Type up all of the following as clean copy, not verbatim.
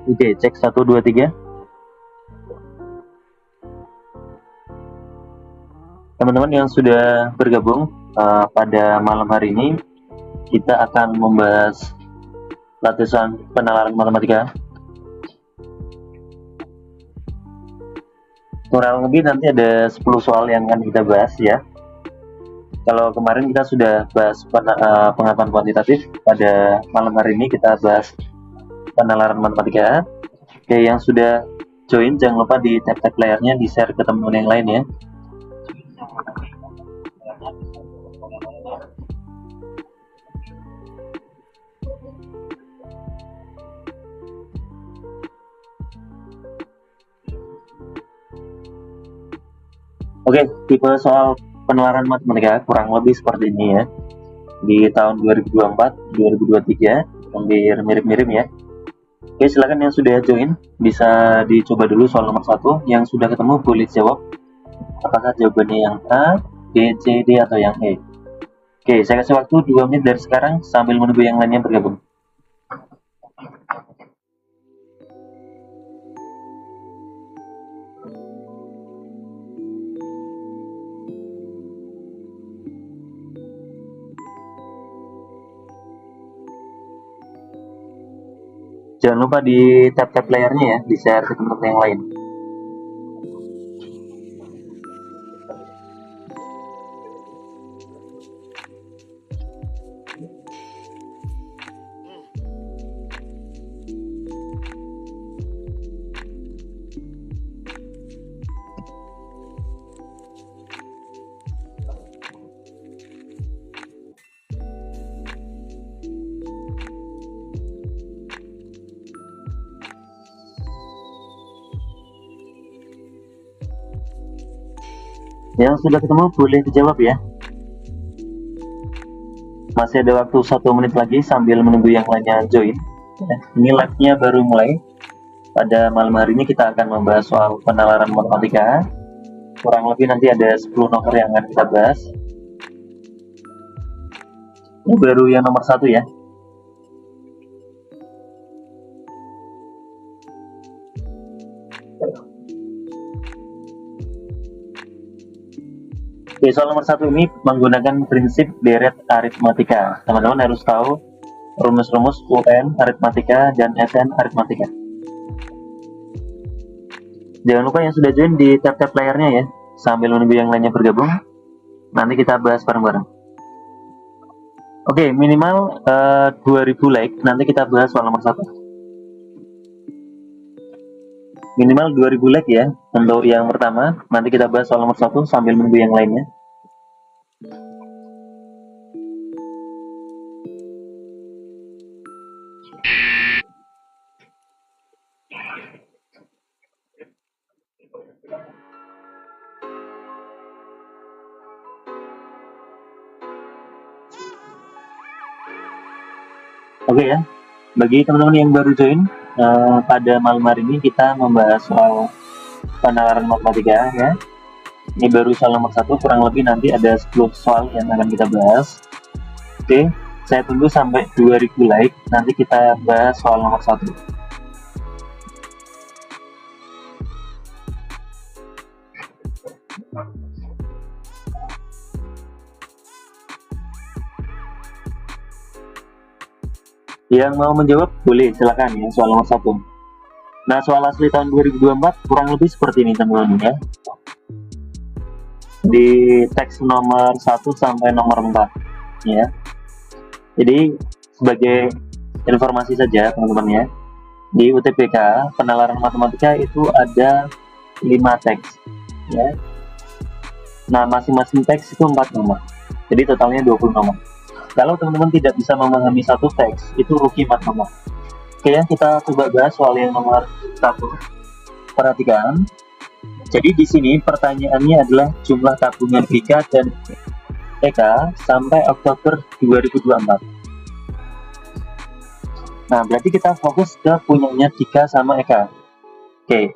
Oke, cek 1 2 3. Teman-teman yang sudah bergabung pada malam hari ini, kita akan membahas latihan penalaran matematika. Kurang lebih nanti ada 10 soal yang akan kita bahas ya. Kalau kemarin kita sudah bahas pengetahuan kuantitatif, pada malam hari ini kita bahas penalaran matematika. Oke, yang sudah join jangan lupa di tap layarnya, di share ke teman-teman yang lain ya. Oke, tipe soal penalaran matematika kurang lebih seperti ini ya. Di tahun 2024, 2023, hampir mirip-mirip ya. Oke, silakan yang sudah join bisa dicoba dulu soal nomor 1. Yang sudah ketemu boleh jawab apakah jawabannya yang A, B, C, D atau yang E. Oke, saya kasih waktu 2 menit dari sekarang sambil menunggu yang lainnya bergabung. Jangan lupa di tap layarnya ya, di share ke teman-teman yang lain. Yang sudah ketemu boleh dijawab ya. Masih ada waktu 1 menit lagi sambil menunggu yang lainnya join. Ini live-nya baru mulai. Pada malam hari ini kita akan membahas soal penalaran matematika. Kurang lebih nanti ada 10 nomor yang akan kita bahas. Ini baru yang nomor 1 ya. Oke, soal nomor 1 ini menggunakan prinsip deret aritmatika. Teman-teman harus tahu rumus-rumus UN aritmatika dan SN aritmatika. Jangan lupa yang sudah join di tap layarnya ya, sambil menunggu yang lainnya bergabung. Nanti kita bahas bareng-bareng. Oke, minimal 2000 like. Nanti kita bahas soal nomor 1. Minimal 2000 like ya untuk yang pertama. Nanti kita bahas soal nomor 1 sambil menunggu yang lainnya. Oke ya, bagi teman-teman yang baru join, pada malam hari ini kita membahas soal penalaran matematika ya. Ini baru soal nomor 1, kurang lebih nanti ada 10 soal yang akan kita bahas. Oke, saya tunggu sampai 2000 like, nanti kita bahas soal nomor 1. Yang mau menjawab boleh, silakan ya, soal nomor 1. Nah, soal asli tahun 2024 kurang lebih seperti ini teman-teman ya. Di teks nomor 1 sampai nomor 4 ya. Jadi sebagai informasi saja teman-teman ya, di UTBK penalaran matematika itu ada 5 teks ya. Nah, masing-masing teks itu 4 nomor, jadi totalnya 20 nomor. Kalau teman-teman tidak bisa memahami satu teks, itu rugi 4 nomor. Oke, kita coba bahas soal yang nomor 1. Perhatikan. Jadi di sini pertanyaannya adalah jumlah tabungan Dika dan Eka sampai Oktober 2024. Nah, berarti kita fokus ke punyanya Dika sama Eka. Oke.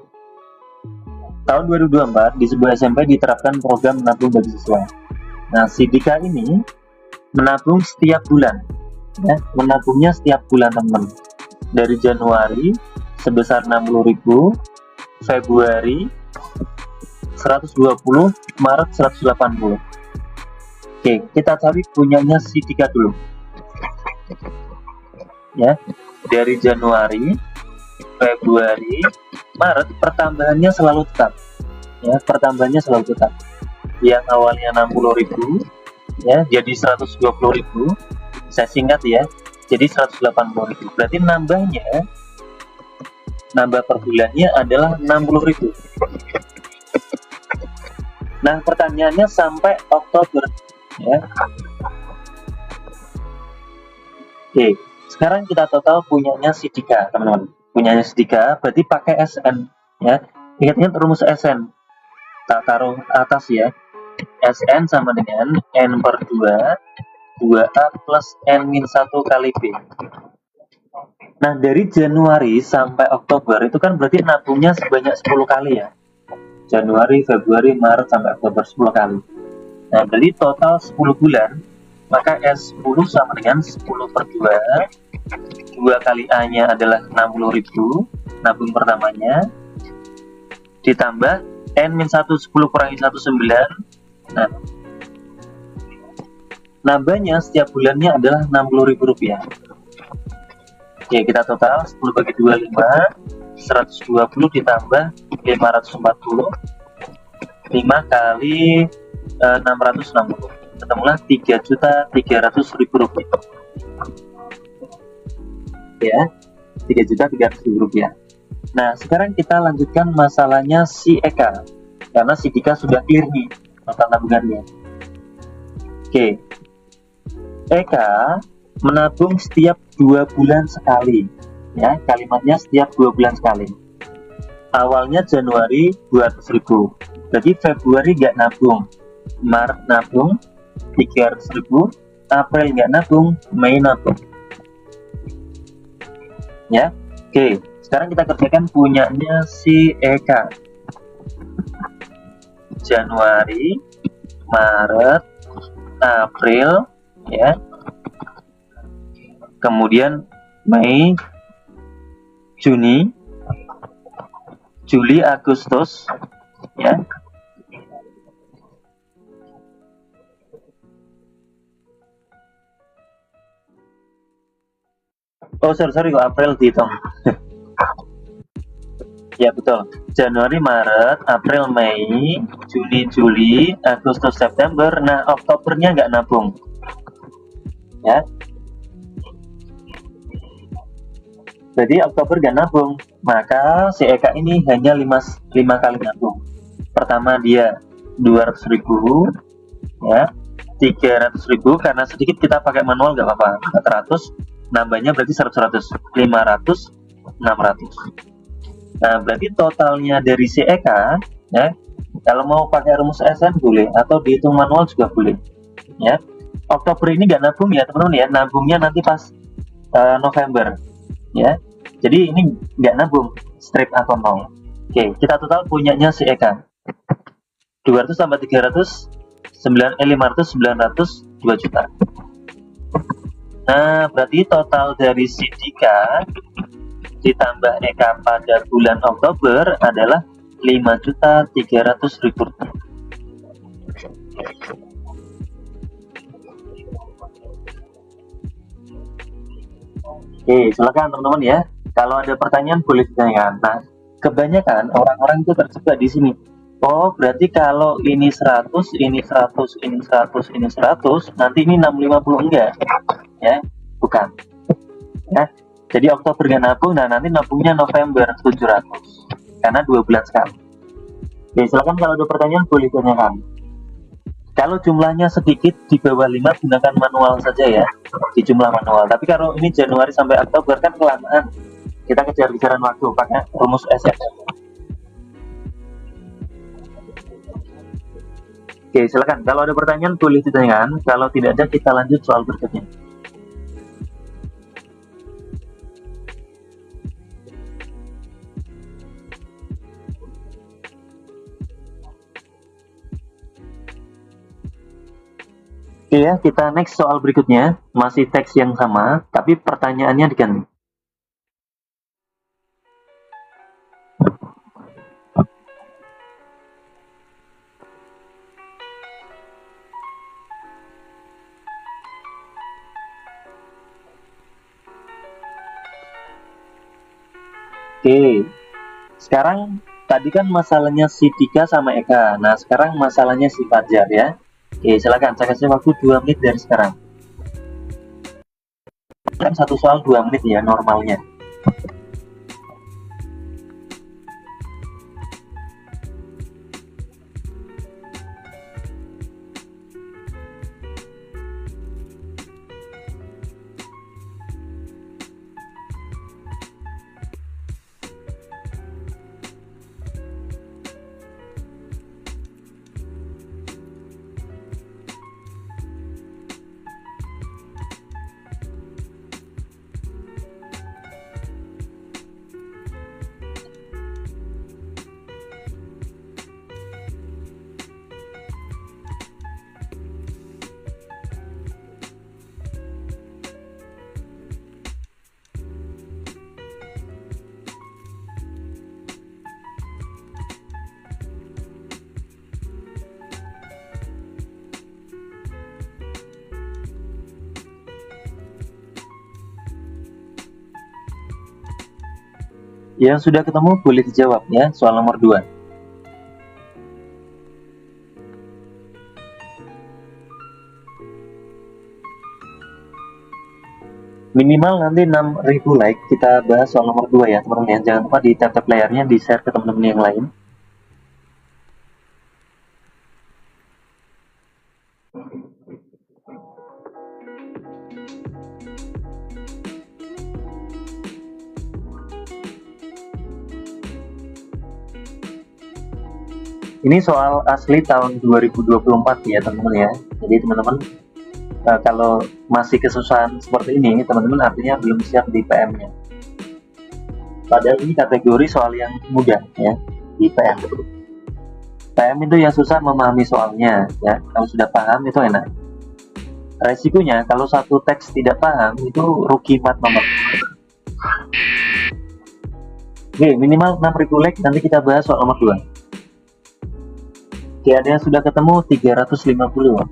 Tahun 2024 di sebuah SMP diterapkan program menabung bagi siswa. Nah, si Dika ini menabung setiap bulan ya, menabungnya setiap bulan teman-teman, dari Januari sebesar 60.000, Februari 120, Maret 180. Oke, kita cari punyanya si Dika dulu. Ya, dari Januari, Februari, Maret pertambahannya selalu tetap. Ya, pertambahannya selalu tetap. Yang awalnya 60.000 ya jadi 120.000. Saya singkat ya. Jadi 180.000. Berarti nambah per bulannya adalah 60.000. Nah, pertanyaannya sampai Oktober ya. Oke, sekarang kita total punyanya si Dika, teman-teman. Punyanya si Dika berarti pakai SN ya. Ingat-ingat rumus SN. Tak taruh atas ya. SN sama dengan N per 2A plus N-1 kali B. Nah, dari Januari sampai Oktober itu kan berarti nabungnya sebanyak 10 kali ya. Januari, Februari, Maret, sampai Oktober 10 kali. Nah, berarti total 10 bulan, maka S10 sama dengan 10 per 2. 2 kali A-nya adalah 60.000, nabung pertamanya, ditambah N-1, 10 kurangi 1, 9. Nah, nambahnya setiap bulannya adalah Rp60.000. Oke, kita total 10 bagi 2, 5. 120 ditambah 540. 5 kali 660. Ketemulah Rp3.300.000. Ya, Rp3.300.000. Nah, sekarang kita lanjutkan masalahnya si Eka. Karena si Dika sudah clear nih total tabungannya. Oke. Eka menabung setiap 2 bulan sekali. Ya, kalimatnya setiap 2 bulan sekali. Awalnya Januari 200.000. Berarti Februari nggak nabung. Maret nabung 300.000. April nggak nabung, Mei nabung. Ya, oke. Sekarang kita kerjakan punyanya si Eka. Januari, Maret, April, ya. Kemudian Mei, Juni, Juli, Agustus, ya. Oh, sorry kok April dihitung. Ya betul. Januari, Maret, April, Mei, Juni, Juli, Agustus, September. Nah, Oktobernya nggak nabung. Ya. Jadi Oktober nggak nabung. Maka si Eka ini hanya 5 kali nabung. Pertama dia 200.000, ya. 300.000 karena sedikit kita pakai manual nggak apa-apa. 400, nambahnya berarti 100, 500, 600. Nah, berarti totalnya dari si Eka, ya. Kalau mau pakai rumus SN boleh atau dihitung manual juga boleh, ya. Oktober ini nggak nabung ya teman-teman ya, nabungnya nanti pas November, ya. Jadi ini nggak nabung, strip atau nol. Oke, kita total punyanya si Eka 200 tambah 300 500 900 2 juta. Nah, berarti total dari si Dika ditambah Eka pada bulan Oktober adalah 5.300.000. Oke, silakan teman-teman ya. Kalau ada pertanyaan boleh ditanyakan. Nah, kebanyakan orang-orang itu terjebak di sini. Oh, berarti kalau ini 100, ini 100, ini 100, ini 100, nanti ini 650 enggak? Ya, bukan. Ya. Jadi Oktober nggak nabung, nah nanti nabungnya November 700. Karena 2 bulan sekali. Oke, silakan kalau ada pertanyaan boleh ditanyakan. Kalau jumlahnya sedikit di bawah 5 gunakan manual saja ya, di jumlah manual. Tapi kalau ini Januari sampai Oktober kan kelamaan. Kita kejar-kejaran waktu pakai rumus SN. Oke, silakan. Kalau ada pertanyaan boleh ditanyakan. Kalau tidak ada kita lanjut soal berikutnya. Oke ya, kita next soal berikutnya. Masih teks yang sama, tapi pertanyaannya diganti. Oke, sekarang tadi kan masalahnya si Dika sama Eka. Nah, sekarang masalahnya si Fajar ya. Oke, silakan saya kasih waktu 2 menit dari sekarang. Kan satu soal 2 menit ya normalnya. Yang sudah ketemu boleh dijawab ya, soal nomor 2. Minimal nanti 6.000 like, kita bahas soal nomor 2 ya teman-teman. Jangan lupa di tap-tap layarnya, di share ke teman-teman yang lain. Ini soal asli tahun 2024 ya teman-teman ya. Jadi teman-teman kalau masih kesusahan seperti ini, teman-teman artinya belum siap di PM-nya. Padahal ini kategori soal yang mudah ya di PM. PM itu yang susah memahami soalnya ya. Kalau sudah paham itu enak. Resikonya kalau satu teks tidak paham itu rugi 4 nomor. Oke, minimal 6.000 like, nanti kita bahas soal nomor 2. Oke, ada yang sudah ketemu 350.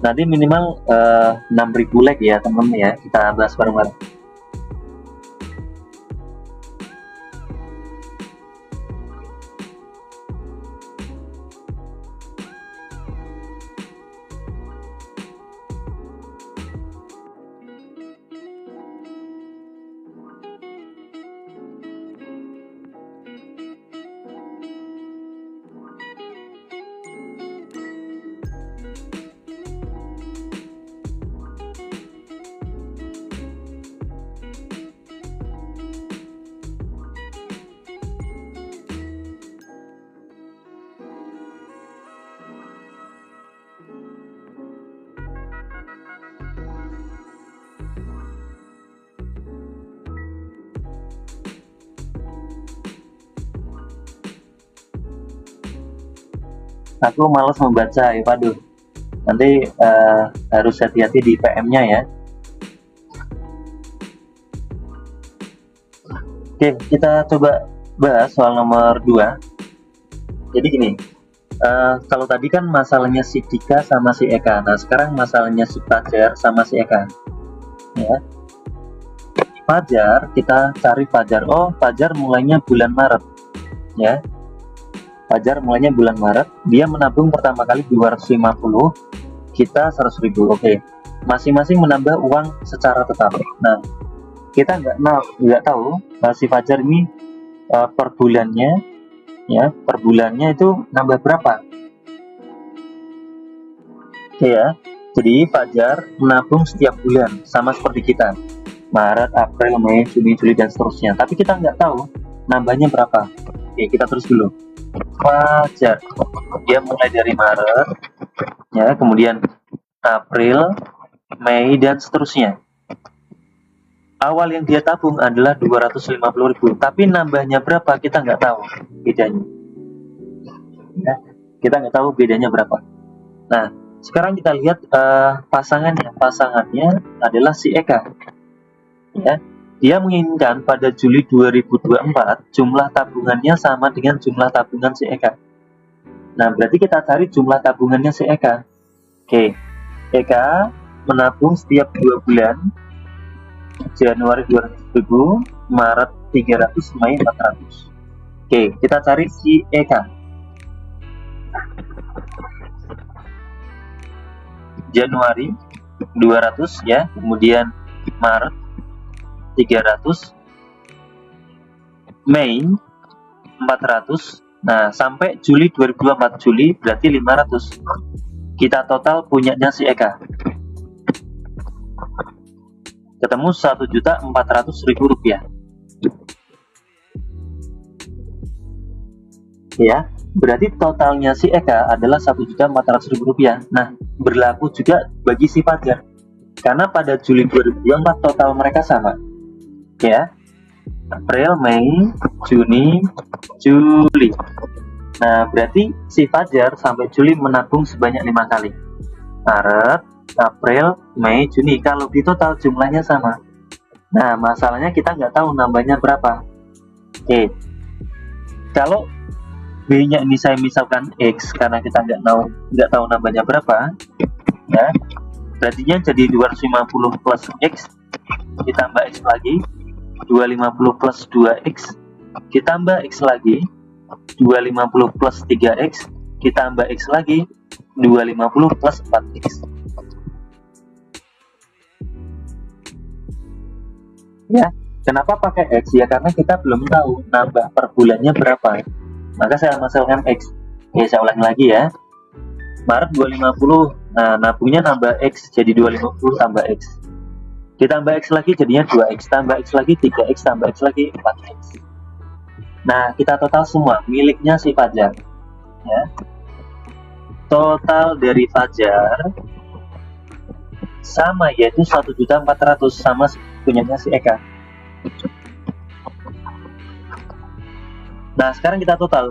Nanti minimal 6.000 like ya teman-teman ya, kita bahas bareng-bareng. Aku males membaca ya, waduh. Nanti harus hati-hati di PM-nya ya. Oke, kita coba bahas soal nomor 2. Jadi gini, kalau tadi kan masalahnya si Dika sama si Eka. Nah, sekarang masalahnya si Fajar sama si Eka. Ya. Fajar, kita cari Fajar. Oh, Fajar mulainya bulan Maret. Ya. Fajar mulainya bulan Maret. Dia menabung pertama kali 250, kita 100.000. Oke. Masing-masing menambah uang secara tetap. Nah, kita nggak tahu si Fajar ini per bulannya ya, per bulannya itu nambah berapa. Oke ya. Jadi Fajar menabung setiap bulan sama seperti kita. Maret, April, Mei, Juni, Juli dan seterusnya. Tapi kita nggak tahu nambahnya berapa. Oke, kita terus dulu. Fajar dia mulai dari Maret ya, kemudian April, Mei dan seterusnya. Awal yang dia tabung adalah 250.000, tapi nambahnya berapa kita nggak tahu bedanya ya, kita nggak tahu bedanya berapa. Nah, sekarang kita lihat pasangannya adalah si Eka ya. Dia menginginkan pada Juli 2024 jumlah tabungannya sama dengan jumlah tabungan si Eka. Nah, berarti kita cari jumlah tabungannya si Eka. Oke, Eka menabung setiap 2 bulan, Januari 200.000, Maret 300, Mei 400. Oke, kita cari si Eka. Januari 200 ya, kemudian Maret 300, Mei 400. Nah, sampai Juli 2024, Juli berarti 500. Kita total punyanya si Eka. Ketemu 1.400.000 rupiah. Ya, berarti totalnya si Eka adalah 1.400.000 rupiah. Nah, berlaku juga bagi si Fajar. Karena pada Juli 2024 total mereka sama. Ya, April, Mei, Juni, Juli. Nah, berarti si Fajar sampai Juli menabung sebanyak 5 kali. Maret, April, Mei, Juni. Kalau di total jumlahnya sama. Nah, masalahnya kita nggak tahu nambahnya berapa. Oke. Kalau B-nya ini saya misalkan X, karena kita nggak tahu nambahnya berapa, ya. Berarti jadi 250 plus X, ditambah X lagi, 250 plus 2X, ditambah X lagi, 250 plus 3X, ditambah X lagi, 250 plus 4X. Ya, kenapa pakai X? Ya karena kita belum tahu nambah per bulannya berapa. Maka saya masukkan X. Oke, saya ulangi lagi ya. Maret 250, nah nabungnya nambah X, jadi 250 tambah X. Ditambah X lagi jadinya 2X, tambah X lagi 3X, tambah X lagi 4X. Nah, kita total semua miliknya si Fajar. Ya. Total dari Fajar sama, yaitu 1.400.000, sama punyanya si Eka. Nah, sekarang kita total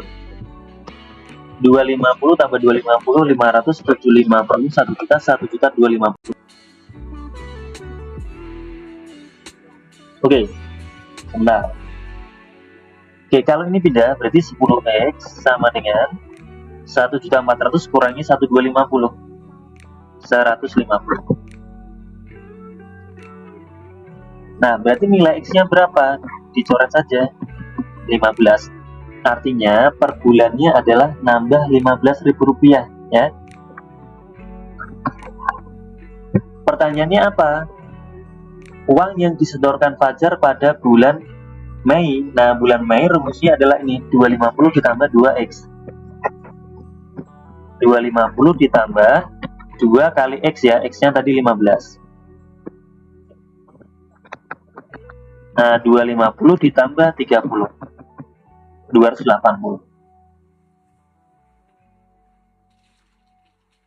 250 tambah 250, 500, 750, 1 juta, 1.250.000. Oke, sebentar. Oke, kalau ini pindah berarti 10X sama dengan 1.400.000 kurangi 1.250, 150. Nah, berarti nilai X-nya berapa? Dicoret saja, 15. Artinya per bulannya adalah nambah 15.000 rupiah, ya. Pertanyaannya apa? Uang yang disetorkan Fajar pada bulan Mei. Nah, bulan Mei rumusnya adalah ini, 250 ditambah 2X. 250 ditambah 2 kali X ya, X-nya tadi 15. Nah, 250 ditambah 30. 280.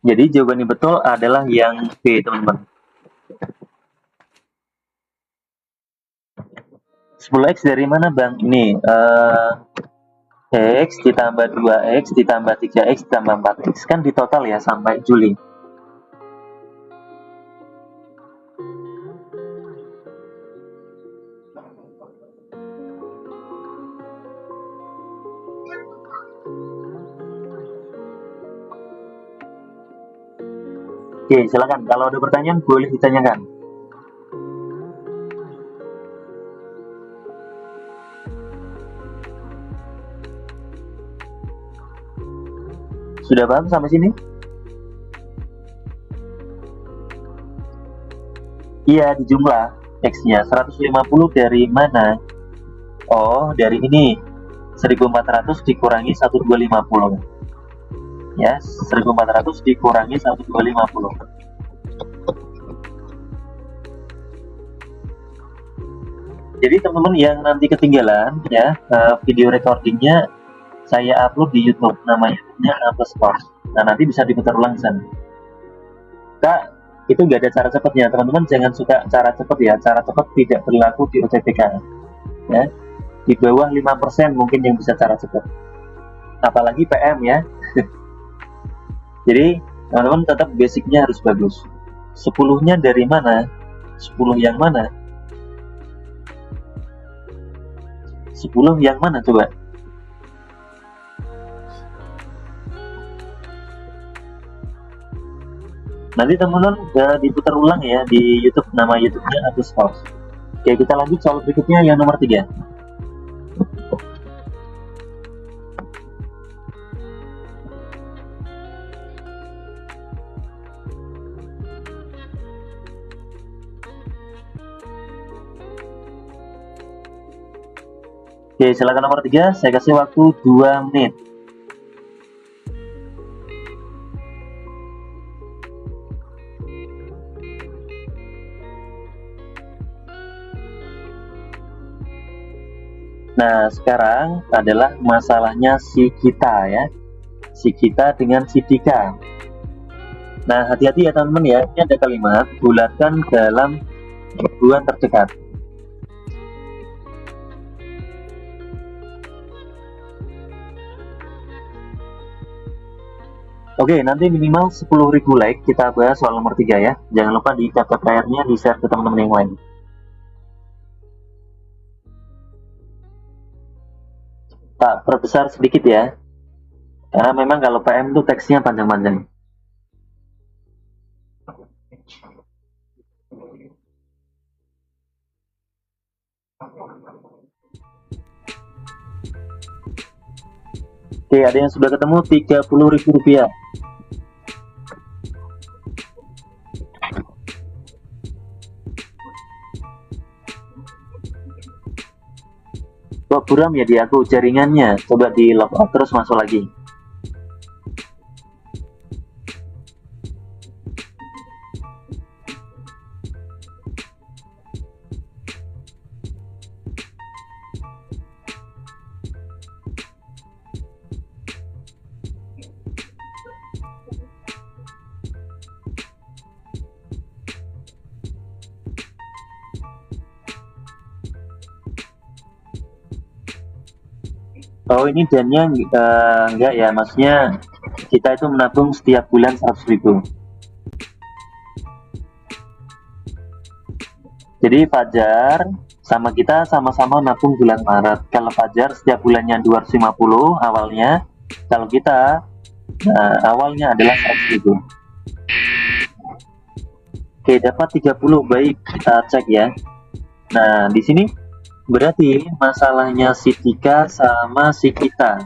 Jadi jawaban yang betul adalah yang B, teman-teman. 10X dari mana, Bang? Ini X ditambah 2X ditambah 3X ditambah 4X, kan di total ya sampai Juli. Oke, silakan. Kalau ada pertanyaan boleh ditanyakan. Sudah paham sampai sini? Iya, di jumlah X-nya 150 dari mana? Oh, dari ini. 1.400 dikurangi 1.250. Ya, 1.400 dikurangi 1.250. Jadi teman-teman yang nanti ketinggalan ya, video recordingnya saya upload di YouTube, nama YouTube-nya +Course. Nah, nanti bisa diputar ulang sana. Kak, itu nggak ada cara cepatnya, teman-teman jangan suka cara cepat ya. Cara cepat tidak berlaku di UTBK. Ya, di bawah 5% mungkin yang bisa cara cepat. Apalagi PM ya. Jadi teman-teman tetap basicnya harus bagus. 10-nya dari mana? 10 yang mana? 10 yang mana coba? Nanti teman-teman diputar ulang ya di YouTube, nama YouTube-nya Agus House. Oke, kita lanjut soal berikutnya yang nomor 3. Oke, silakan nomor 3, saya kasih waktu 2 menit. Nah, sekarang adalah masalahnya si kita ya. Si kita dengan si Dika. Nah, hati-hati ya teman-teman ya. Ini ada kalimat bulatkan dalam ribuan terdekat. Oke, nanti minimal 10.000 like kita bahas soal nomor 3 ya. Jangan lupa di-capture layarnya, di-share ke teman-teman yang lain. Pak, perbesar sedikit ya. Karena memang kalau PM itu teksnya panjang-panjang. Oke, ada yang sudah ketemu Rp30.000. Kok buram ya di aku jaringannya? Coba di log out terus masuk lagi. Oh, ini dannya enggak ya, maksudnya kita itu menabung setiap bulan 100.000. Jadi Fajar sama kita sama-sama nabung bulan Maret. Kalau Fajar setiap bulannya 250 awalnya, kalau kita awalnya adalah 100.000. Oke, dapat 30. Baik, kita cek ya. Nah, di sini berarti masalahnya si Dika sama si kita.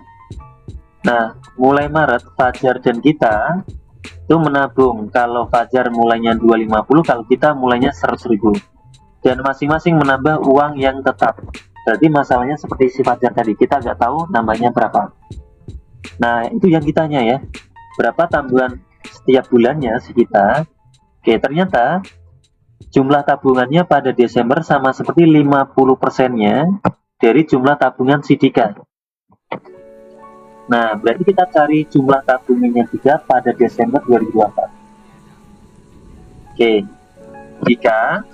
Nah, mulai Maret Fajar dan kita itu menabung. Kalau Fajar mulainya 250, kalau kita mulainya 100.000. Dan masing-masing menambah uang yang tetap. Berarti masalahnya seperti si Fajar tadi, kita nggak tahu nambahnya berapa. Nah, itu yang kitanya ya. Berapa tambahan setiap bulannya si kita. Oke, ternyata jumlah tabungannya pada Desember sama seperti 50%-nya dari jumlah tabungan si Dika. Nah, berarti kita cari jumlah tabungannya Dika pada Desember 2024. Oke, Dika,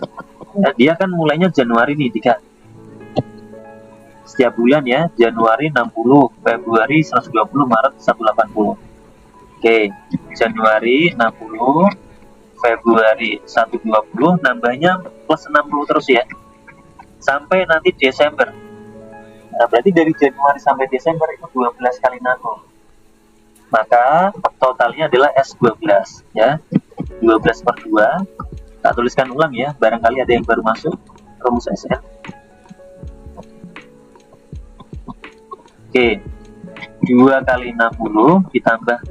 dia kan mulainya Januari nih Dika. Setiap bulan ya, Januari 60, Februari 120, Maret 180. Oke, Januari 60, Februari 120, nambahnya plus 60 terus ya sampai nanti Desember. Nah, berarti dari Januari sampai Desember itu 12 kali nabung, maka totalnya adalah S12 ya. 12 per 2, tak tuliskan ulang ya, barangkali ada yang baru masuk rumus SN. Oke, 2 kali 60 ditambah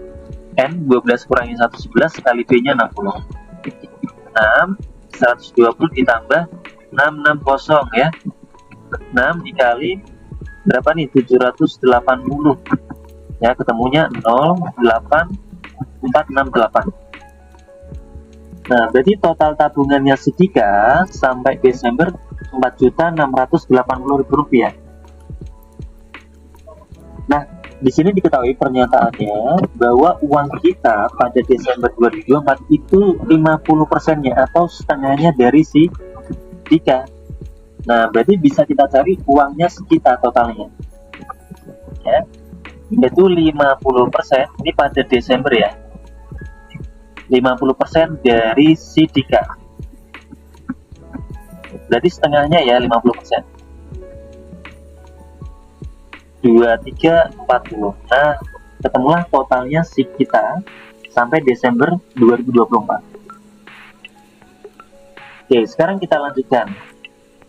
N, 12 kurangi 111 kali B nya 60. 6, 120 ditambah 660 ya. 6 dikali berapa nih? 780 ya, ketemunya 08468. Nah, berarti total tabungannya si Dika sampai Desember Rp4.680.000. Nah, di sini diketahui pernyataannya bahwa uang kita pada Desember 2024 itu 50%-nya atau setengahnya dari si Dika. Nah, berarti bisa kita cari uangnya sekitar totalnya. Ya, yaitu 50%, ini pada Desember ya. 50% dari si Dika. Berarti setengahnya ya 50%. 2, 3, 40. Nah, ketemulah totalnya si kita sampai Desember 2024. Oke, sekarang kita lanjutkan.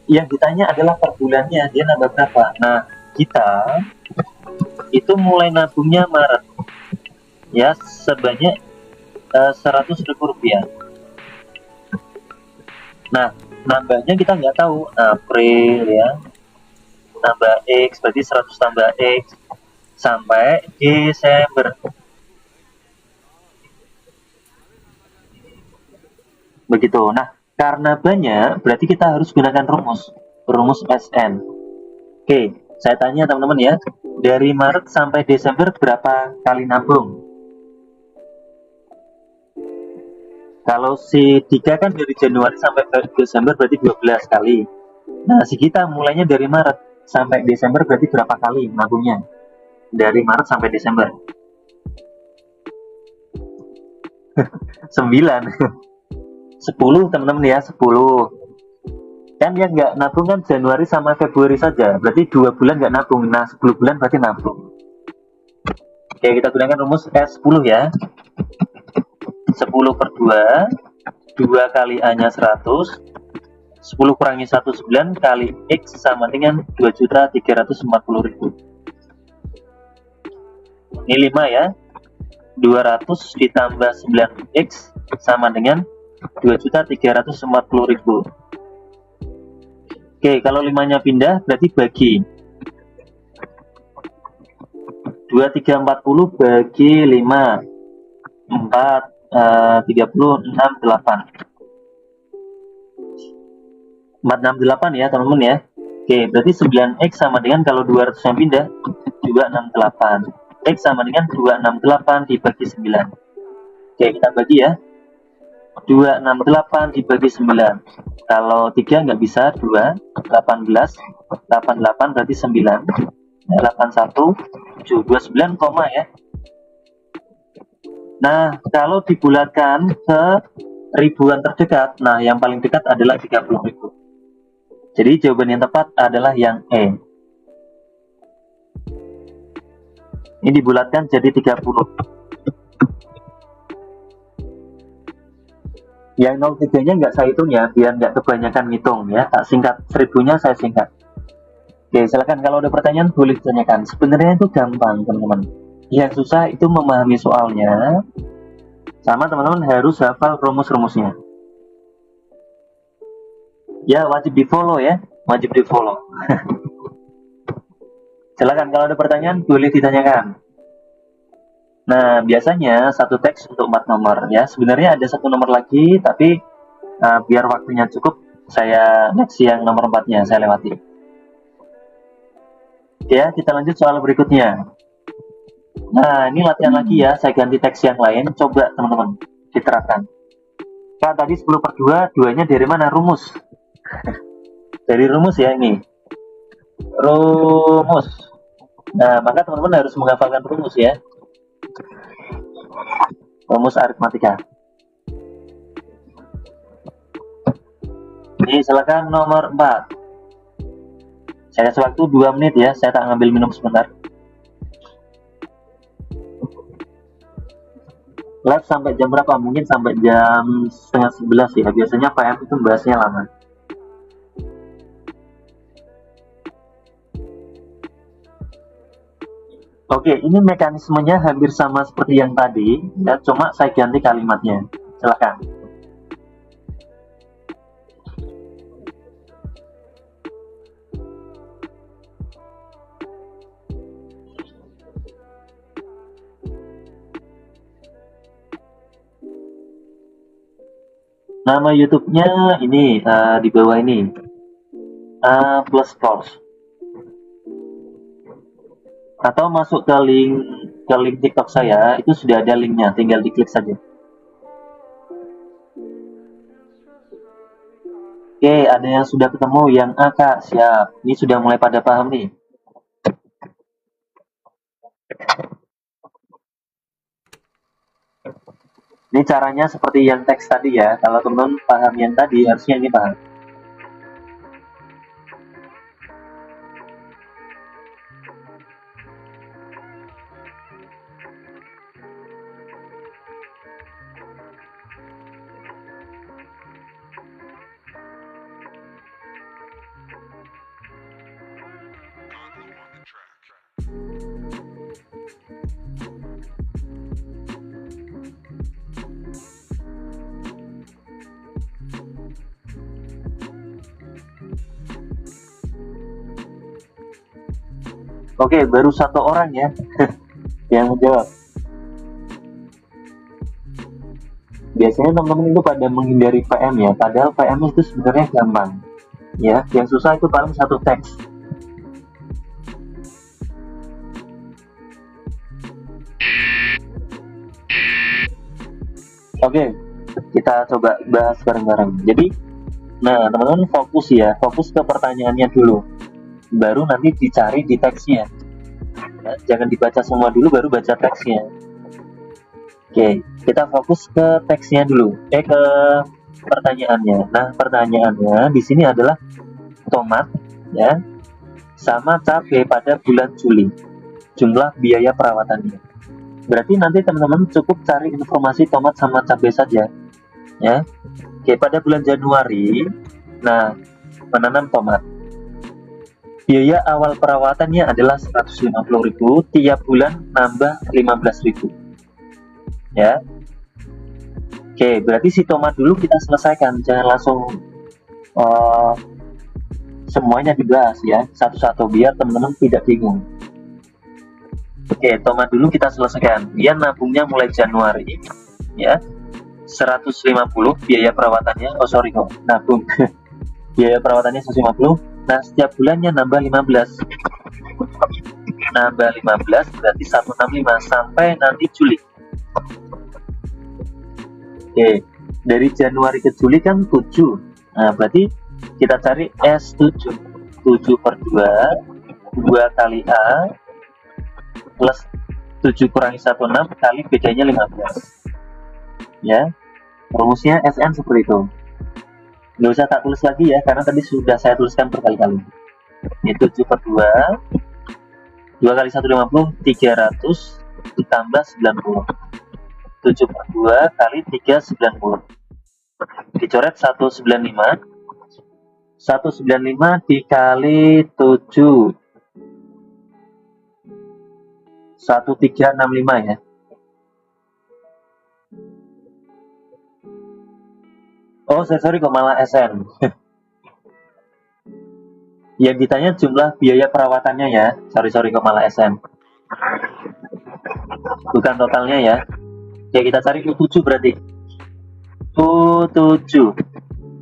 Yang ditanya adalah per bulannya dia nambah berapa. Nah, kita itu mulai nabungnya Maret ya, sebanyak 100.000 rupiah. Nah, nambahnya kita nggak tahu April ya, nambah X berarti 100 tambah X sampai Desember. Begitu. Nah, karena banyak berarti kita harus gunakan rumus SN. Oke, saya tanya teman-teman ya, dari Maret sampai Desember berapa kali nabung? Kalau si Dika kan dari Januari sampai Desember berarti 12 kali. Nah, si kita mulainya dari Maret sampai Desember berarti berapa kali nabungnya? Dari Maret sampai Desember. 9. 10 teman-teman ya, 10. Kan yang nggak nabung kan Januari sama Februari saja, berarti 2 bulan nggak nabung. Nah, 10 bulan berarti nabung. Oke, kita gunakan rumus S10 ya. 10 per 2, 2 kali A-nya 100, 10 kurangi 1, 9 kali X sama dengan 2.340.000. Ini 5 ya. 200 ditambah 9X sama dengan 2.340.000. Oke, kalau 5-nya pindah berarti bagi. 2340 bagi 5. 4, 30, 6, 8. 468 ya teman-teman ya. Oke, berarti 9X sama dengan kalau 200 yang pindah 268. X sama dengan 268 dibagi 9. Oke, kita bagi ya. 268 dibagi 9. Kalau 3 nggak bisa, 2, 18, 88 berarti 9. 81, 7, 29, koma ya. Nah, kalau dibulatkan ke ribuan terdekat, nah yang paling dekat adalah 30.000. Jadi jawaban yang tepat adalah yang E. Ini dibulatkan jadi 30. Yang 03-nya nggak saya hitung ya, biar nggak kebanyakan ngitung ya. Tak singkat, 1000-nya saya singkat. Oke, silakan kalau ada pertanyaan boleh ditanyakan. Sebenarnya itu gampang, teman-teman. Yang susah itu memahami soalnya, sama teman-teman harus hafal rumus-rumusnya. Ya, wajib di-follow ya, wajib di-follow. Silakan kalau ada pertanyaan boleh ditanyakan. Nah, biasanya satu teks untuk 4 nomor ya. Sebenarnya ada 1 nomor lagi, tapi biar waktunya cukup, saya next yang nomor 4-nya, saya lewati. Ya, kita lanjut soal berikutnya. Nah, ini latihan lagi ya, saya ganti teks yang lain. Coba teman-teman diterapkan. Kan tadi 10 per 2, 2-nya dari mana? Rumus. Dari rumus ya ini. Rumus. Nah, maka teman-teman harus menghafalkan rumus ya. Rumus aritmatika. Ini silakan nomor 4. Saya kasih waktu 2 menit ya, saya tak ngambil minum sebentar. Live sampai jam berapa? Mungkin sampai jam setengah 11 ya. Biasanya PM itu bahasnya lama. Oke, ini mekanismenya hampir sama seperti yang tadi, ya, cuma saya ganti kalimatnya. Silakan. Nama YouTube-nya ini di bawah ini. Plus Course. Atau masuk ke link TikTok saya, itu sudah ada linknya, tinggal diklik saja. Oke, ada yang sudah ketemu, yang A, Kak, siap. Ini sudah mulai pada paham nih. Ini caranya seperti yang teks tadi ya. Kalau teman paham yang tadi, harusnya ini paham. Oke, baru satu orang ya yang menjawab. Biasanya teman-teman itu pada menghindari PM ya, padahal PM itu sebenarnya gampang. Ya, yang susah itu paling satu teks. Oke, kita coba bahas bareng-bareng. Jadi, nah teman-teman fokus ya, fokus ke pertanyaannya dulu, baru nanti dicari di teksnya. Ya, jangan dibaca semua dulu, baru baca teksnya. Oke, kita fokus ke teksnya dulu, ke pertanyaannya. Nah, pertanyaannya di sini adalah tomat, ya, sama cabai pada bulan Juli. Jumlah biaya perawatannya. Berarti nanti teman-teman cukup cari informasi tomat sama cabai saja, ya. Oke, pada bulan Januari, nah, menanam tomat. Biaya awal perawatannya adalah 150.000, tiap bulan nambah 15.000. Ya. Oke, berarti si tomat dulu kita selesaikan, jangan langsung semuanya dibahas ya, satu-satu biar teman-teman tidak bingung. Oke, tomat dulu kita selesaikan. Dia nabungnya mulai Januari, ya. 150 biaya perawatannya. Oh sorry kok, nabung. Biaya perawatannya 150. Nah, setiap bulannya nambah 15. Nambah 15 berarti 165 sampai nanti Juli. Oke, dari Januari ke Juli kan 7. Nah, berarti kita cari S7. 7 per 2, 2 kali A, plus 7 kurangi 16 kali bedanya 15. Ya, rumusnya SN seperti itu. Nggak usah tak tulis lagi ya, karena tadi sudah saya tuliskan berkali-kali. Ini 7 per 2, 2 kali 150, 300 ditambah 90. 7 per 2 kali 3, 90. Dicoret 195. 195 dikali 7. 1365 ya. Oh, sorry kok malah SN. Yang ditanya jumlah biaya perawatannya ya. Sorry kok malah SN. Bukan totalnya ya. Oke, kita cari U7 berarti. U7.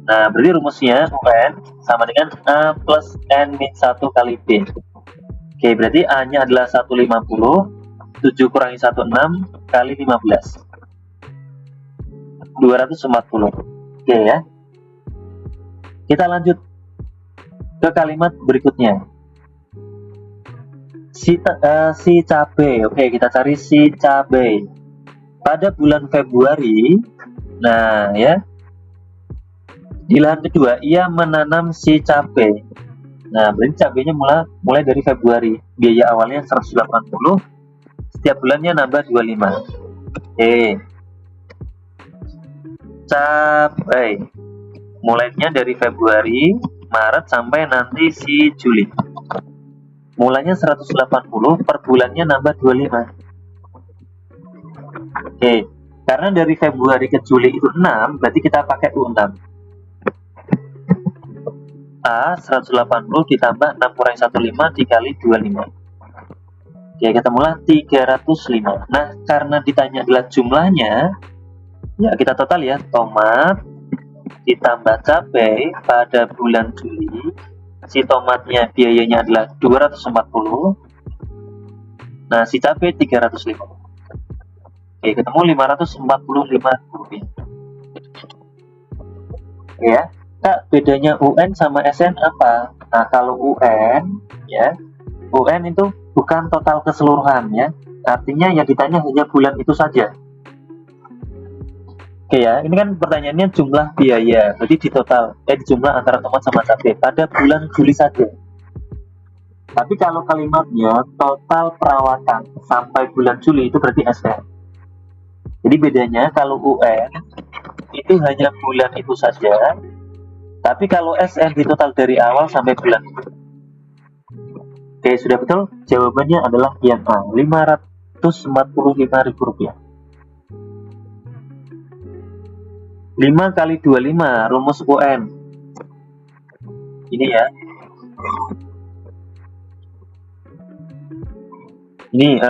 Nah, berarti rumusnya UN sama dengan A plus N-1 kali B. Oke, berarti A-nya adalah 150. 7 kurangi 16 kali 15. 240. Oke ya. Kita lanjut ke kalimat berikutnya. Si cabai. Oke, kita cari si cabai. Pada bulan Februari, nah ya, di lahan kedua ia menanam si cabai. Nah, berarti cabainya mulai dari Februari. Biaya awalnya 180, setiap bulannya nambah 25. Oke. Cabai mulainya dari Februari, Maret sampai nanti si Juli. Mulanya 180, per bulannya nambah 25. Oke, karena dari Februari ke Juli itu 6, berarti kita pakai U6. A 180 ditambah 6 kurangi 15 dikali 25. Oke, ketemulah 305. Nah, karena ditanya adalah jumlahnya, ya kita total ya, tomat ditambah cabai pada bulan Juli. Si tomatnya biayanya adalah 240. Nah, si cabai 305. Oke, ketemu 545 rupiah. Oke ya. Kak, bedanya UN sama SN apa? Nah, kalau UN ya, UN itu bukan total keseluruhan ya. Artinya yang ditanya hanya bulan itu saja. Oke ya, ini kan pertanyaannya jumlah biaya, jadi di total, di jumlah antara tomat sama cabai pada bulan Juli saja. Tapi kalau kalimatnya total perawatan sampai bulan Juli itu berarti SN. Jadi bedanya kalau UN itu hanya bulan itu saja, tapi kalau SN di total dari awal sampai bulan itu. Oke, sudah betul? Jawabannya adalah yang A, Rp545.000. 5 kali 25 rumus UN. Ini ya. Ini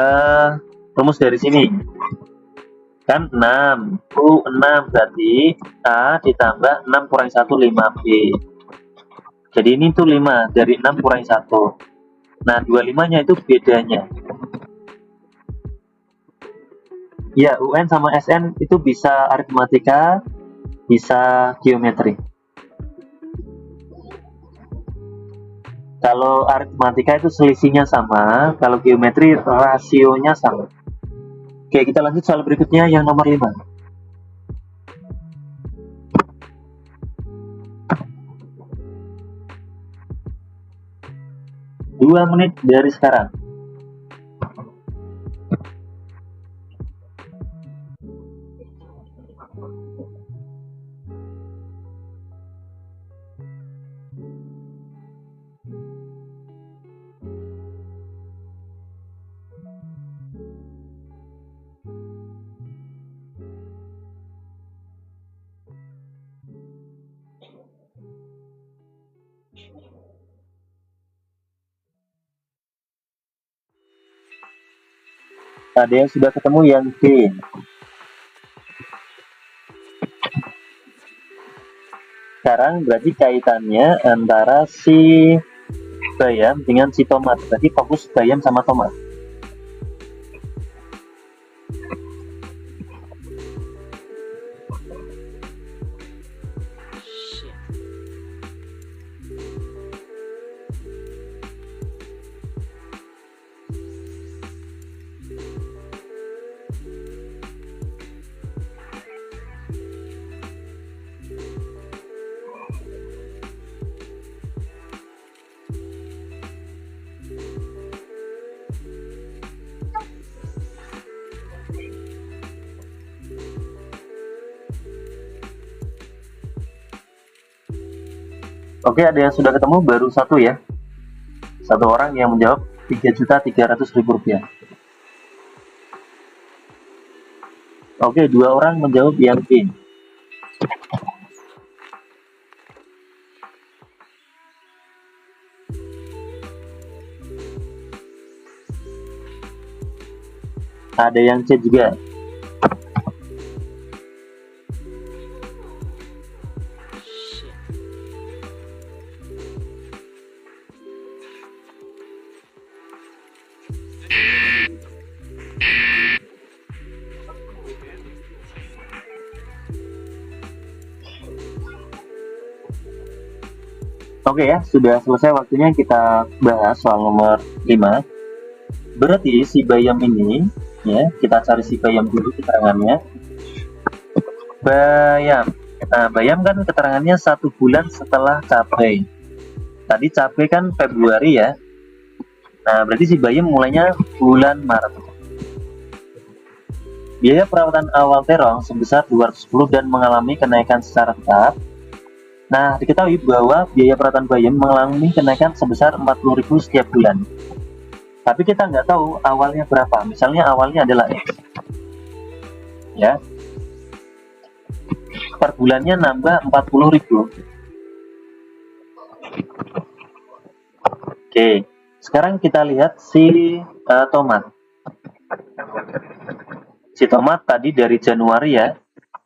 rumus dari sini kan 6 6 berarti A ditambah 6 kurangi 1 5B. Jadi ini tuh 5 dari 6 kurangi 1. Nah 25 nya itu bedanya. Ya, UN sama SN itu bisa aritmatika, bisa geometri. Kalau aritmatika itu selisihnya sama, kalau geometri rasionya sama. Oke, kita lanjut soal berikutnya yang nomor 5. 2 menit dari sekarang. Ada yang sudah ketemu yang D. Sekarang berarti kaitannya antara si bayam dengan si tomat. Berarti fokus bayam sama tomat. Oke, ada yang sudah ketemu baru satu ya. Satu orang yang menjawab 3.300.000 rupiah. Oke, 2 orang menjawab yang B. Ada yang C juga. Oke ya, sudah selesai waktunya kita bahas soal nomor 5. Berarti si bayam ini, ya, kita cari si bayam dulu keterangannya. Bayam. Nah, bayam kan keterangannya 1 bulan setelah cabai. Tadi cabai kan Februari ya. Nah, berarti si bayam mulainya bulan Maret. Biaya perawatan awal terong sebesar 210 dan mengalami kenaikan secara tetap. Nah, diketahui bahwa biaya perawatan bayam mengalami kenaikan sebesar 40.000 setiap bulan. Tapi kita nggak tahu awalnya berapa. Misalnya awalnya adalah X. Ya. Per bulannya nambah 40.000. Oke. Sekarang kita lihat si tomat. Si tomat tadi dari Januari ya.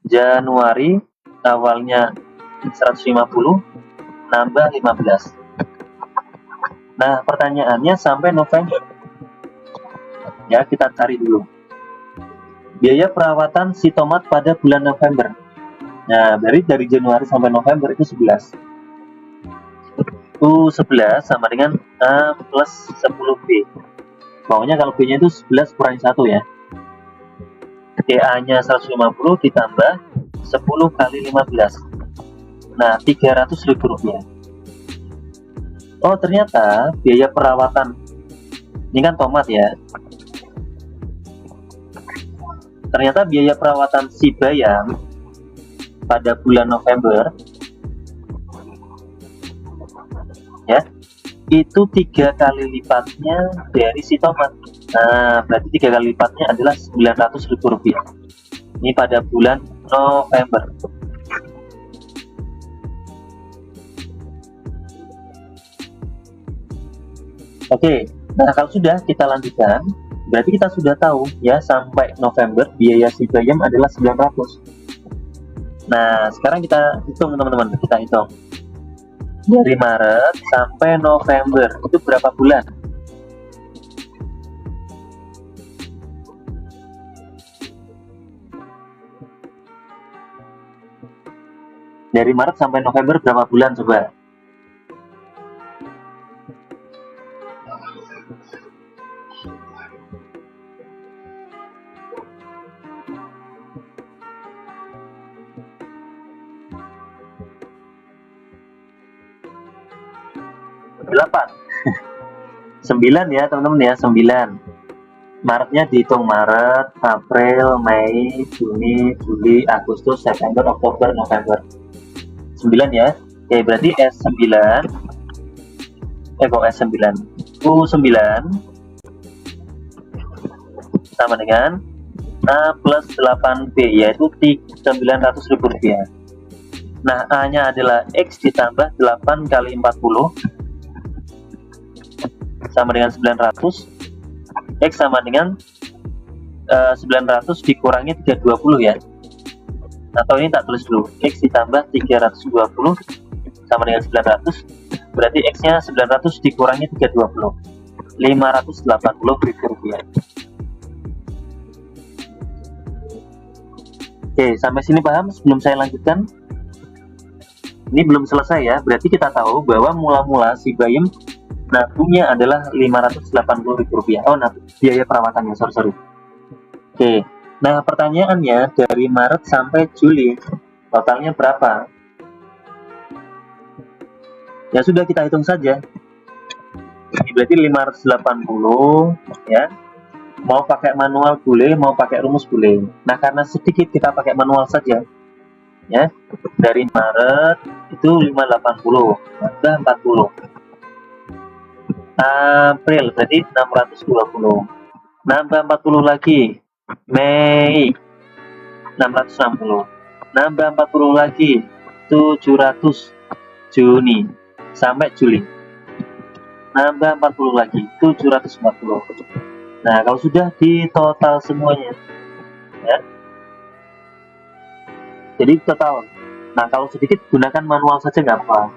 Januari awalnya 150 nambah 15. Nah, pertanyaannya sampai November. Ya, kita cari dulu. Biaya perawatan si tomat pada bulan November. Nah, dari Januari sampai November itu 11. U11 sama dengan A plus 10B. Pokoknya kalau B-nya itu 11 kurangi 1 ya. DA-nya 150 ditambah 10 kali 15. Nah, 300.000 rupiah. Oh, ternyata biaya perawatan, ini kan tomat ya. Ternyata biaya perawatan si bayam pada bulan November ya, itu 3 kali lipatnya dari si tomat. Nah, berarti 3 kali lipatnya adalah 900.000 rupiah. Ini pada bulan November. Oke, nah kalau sudah kita lanjutkan. Berarti kita sudah tahu ya, sampai November biaya si Bayam adalah 900. Nah, sekarang kita hitung teman-teman, kita hitung. Dari Maret sampai November itu berapa bulan? Dari Maret sampai November berapa bulan coba? Delapan. 9 ya teman-teman ya, 9. Maretnya dihitung Maret, April, Mei, Juni, Juli, Agustus, September, Oktober, November. 9 ya. Oke, berarti S9 kok S9 U9 sama dengan A plus 8B, yaitu 900.000 rupiah. Nah, A nya adalah X ditambah 8 kali 40 sama dengan 900. X sama dengan 900 dikurangi 320 ya, atau ini tak tulis dulu, X ditambah 320 sama dengan 900, berarti X nya 900 dikurangi 320, 580.000 rupiah. Oke, sampai sini paham? Sebelum saya lanjutkan, ini belum selesai ya, berarti kita tahu bahwa mula-mula si Bayem nabungnya adalah 580.000 rupiah. Oh, nah, biaya perawatannya, sorry. Oke, nah pertanyaannya dari Maret sampai Juli totalnya berapa? Ya sudah, kita hitung saja. Ini berarti 580 ya. Mau pakai manual boleh, mau pakai rumus boleh. Nah, karena sedikit kita pakai manual saja. Ya. Dari Maret itu 580, tambah 40. April berarti 620. Nambah 40 lagi. Mei 660. Nambah 40 lagi 700. Juni sampai Juli. Nambah 40 lagi 740. Nah, kalau sudah di total semuanya ya. Jadi total. Nah, kalau sedikit gunakan manual saja nggak apa.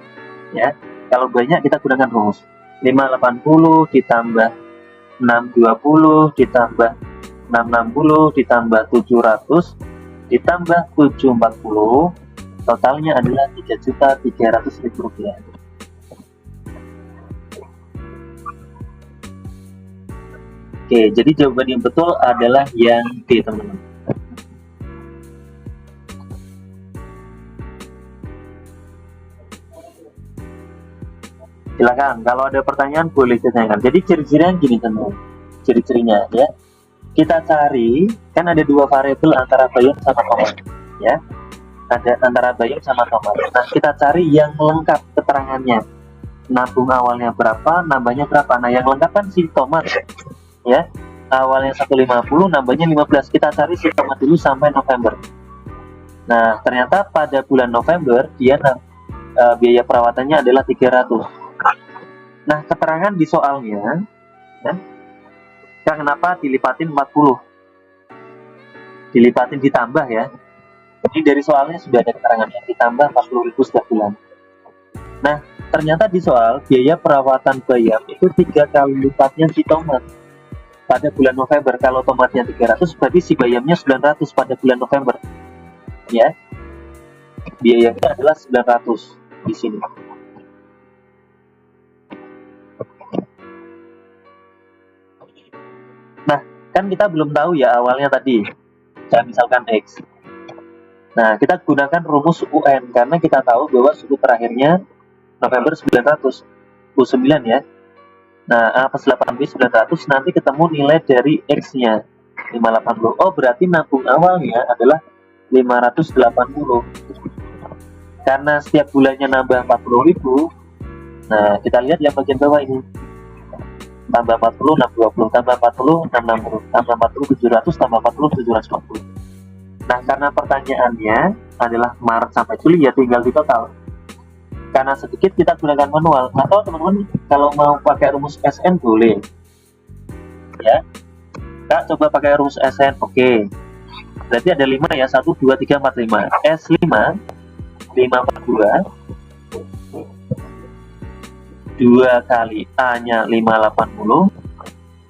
Ya. Kalau banyak kita gunakan rumus. 580 ditambah 620 ditambah 660 ditambah 700 ditambah 740, totalnya adalah 3.300.000 rupiah. Oke, jadi jawaban yang betul adalah yang D, teman-teman. Silakan, kalau ada pertanyaan boleh ditanyakan. Jadi ciri-cirinya gini teman-teman, ciri-cirinya ya. Kita cari, kan ada dua variabel antara Bayem sama Tomat ya. Ada antara Bayem sama Tomat. Nah, kita cari yang lengkap keterangannya. Nabung awalnya berapa, nambahnya berapa. Nah, yang lengkap kan si Tomat ya. Awalnya 150, nambahnya 15. Kita cari si Tomat dulu sampai November. Nah, ternyata pada bulan November dia biaya perawatannya adalah 300. Nah, keterangan di soalnya ya, kenapa dilipatin 40? Dilipatin ditambah ya. Jadi dari soalnya sudah ada keterangannya, ditambah 40.000 setiap bulan. Nah, ternyata di soal biaya perawatan Bayam itu 3 kali lipatnya si Tomat pada bulan November. Kalau Tomatnya 300, berarti si Bayamnya 900 pada bulan November. Ya. Biayanya adalah 900 di sini. Nah, kan kita belum tahu ya awalnya tadi. Saya misalkan X. Nah, kita gunakan rumus UN karena kita tahu bahwa suku terakhirnya November 900. U9 ya. Nah, A plus 8B 900, nanti ketemu nilai dari X-nya 580. Oh, berarti nabung awalnya adalah 580. Karena setiap bulannya nambah 40.000. Nah, kita lihat yang bagian bawah ini. Tambah 40, 620, tambah 40, 660, tambah 40, 700, tambah 40, 740. Nah, karena pertanyaannya adalah Maret sampai Juli, ya tinggal di total. Karena sedikit kita gunakan manual. Atau teman-teman kalau mau pakai rumus SN boleh. Ya. Kak, coba pakai rumus SN. Oke. Berarti ada 5 ya. 1, 2, 3, 4, 5. S5, 5 per 2. 2 kali A-nya 580.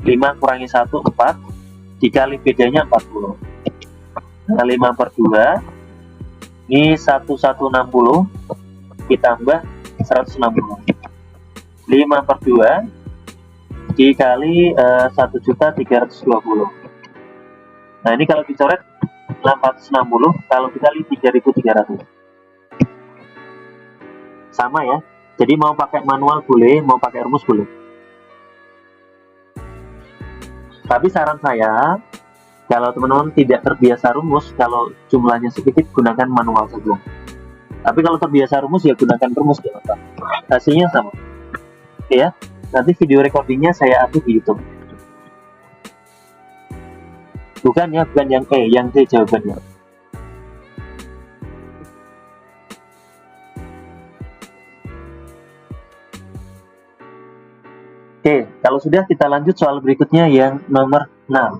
5 kurangi 1, 4. Dikali bedanya 40. Nah, 5 per 2. Ini 1160. Ditambah 160. 5 per 2 dikali 1.320. Nah, ini kalau dicoret 860, kalau dikali 3.300. Sama ya. Jadi mau pakai manual boleh, mau pakai rumus boleh. Tapi saran saya, kalau teman-teman tidak terbiasa rumus, kalau jumlahnya sedikit, gunakan manual saja. Tapi kalau terbiasa rumus, ya gunakan rumus. Hasilnya sama. Oke ya. Nanti video recordingnya saya upload di YouTube. Bukan ya, bukan yang E, yang D jawabannya. Oke, kalau sudah kita lanjut soal berikutnya yang nomor 6.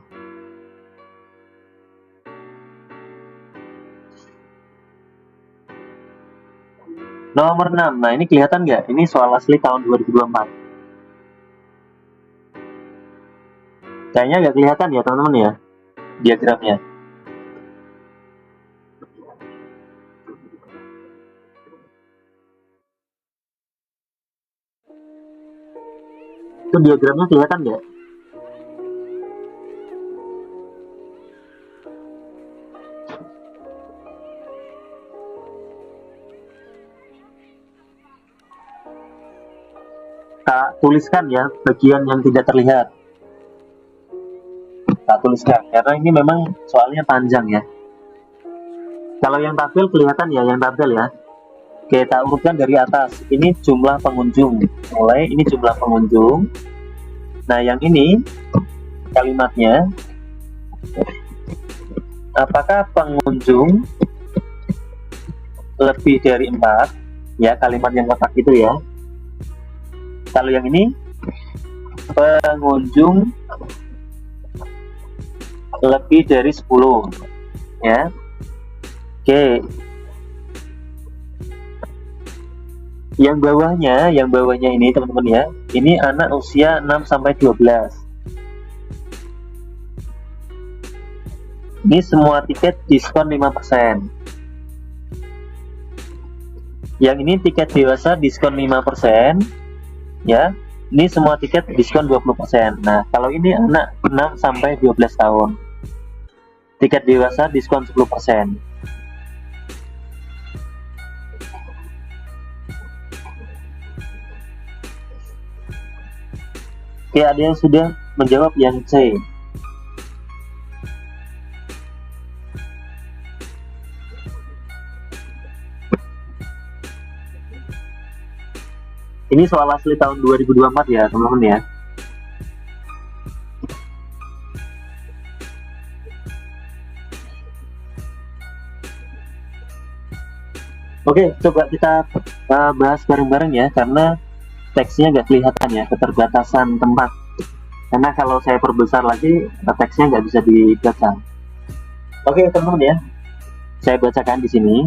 Nomor 6, nah ini kelihatan nggak? Ini soal asli tahun 2024. Kayaknya nggak kelihatan ya teman-teman ya, diagramnya. Itu diagramnya kelihatan nggak? Tak tuliskan ya bagian yang tidak terlihat. Tak tuliskan karena ini memang soalnya panjang ya. Kalau yang tabel kelihatan ya, yang tabel ya. Oke, tak urutkan dari atas. Ini jumlah pengunjung. Mulai ini jumlah pengunjung. Nah, yang ini kalimatnya, apakah pengunjung lebih dari 4? Ya, kalimat yang kotak itu ya. Kalau yang ini, pengunjung lebih dari 10 ya. Oke, yang bawahnya ini teman-teman ya, ini anak usia 6 sampai 12. Ini semua tiket diskon 5%. Yang ini tiket dewasa diskon 5% ya. Ini semua tiket diskon 20%. Nah, kalau ini anak 6 sampai 12 tahun. Tiket dewasa diskon 10%. Oke, ada yang sudah menjawab yang C. Ini soal asli tahun 2024 ya, teman-teman ya. Oke, coba kita bahas bareng-bareng ya, karena teksnya nggak kelihatan ya, keterbatasan tempat. Karena kalau saya perbesar lagi, teksnya nggak bisa dibaca. Oke, teman-teman ya, saya bacakan di sini.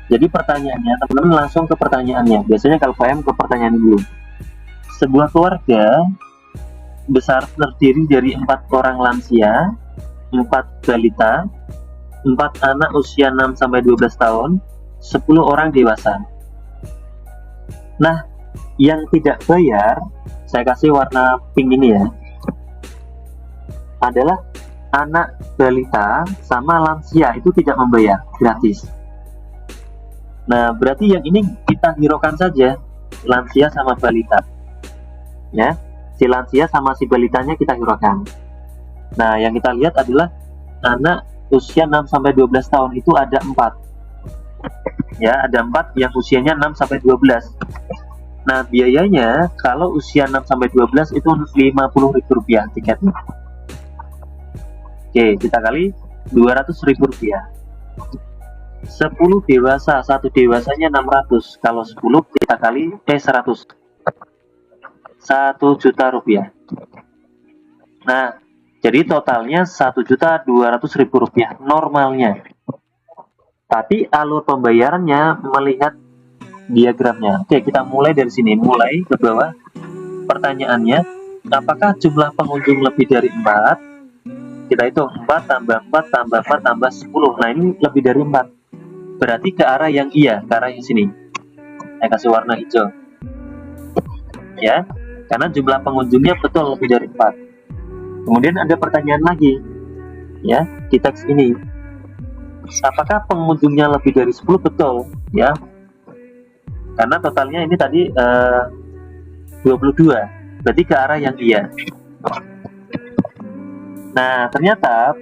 Jadi pertanyaannya, teman-teman langsung ke pertanyaannya. Biasanya kalau PM ke pertanyaan dulu. Sebuah keluarga besar terdiri dari 4 orang lansia, 4 balita, 4 anak usia 6 sampai 12 tahun, 10 orang dewasa. Nah, yang tidak bayar, saya kasih warna pink ini ya, adalah anak balita sama lansia, itu tidak membayar, gratis. Nah, berarti yang ini kita hiraukan saja, lansia sama balita. Ya, si lansia sama si balitanya kita hiraukan. Nah, yang kita lihat adalah anak usia 6 sampai 12 tahun itu ada 4. Ya, ada 4 yang usianya 6 sampai 12. Nah, biayanya kalau usia 6 sampai 12 itu Rp50.000 tiketnya. Oke, kita kali Rp200.000. 10 dewasa, 1 dewasanya 600. Kalau 10 kita kali 100. Rp1 juta. Nah, Jadi totalnya Rp1.200.000 normalnya. Tapi alur pembayarannya melihat diagramnya. Oke, kita mulai dari sini, mulai ke bawah. Pertanyaannya, apakah jumlah pengunjung lebih dari 4? Kita hitung 4 tambah 4 tambah 4 tambah 10. Nah, ini lebih dari 4. Berarti ke arah yang iya, ke arah yang sini. Saya kasih warna hijau. Ya, karena jumlah pengunjungnya betul lebih dari 4. Kemudian ada pertanyaan lagi. Ya, di teks ini. Apakah pengunjungnya lebih dari 10? Betul, ya. Karena totalnya ini tadi 22. Berarti ke arah yang iya. Nah, ternyata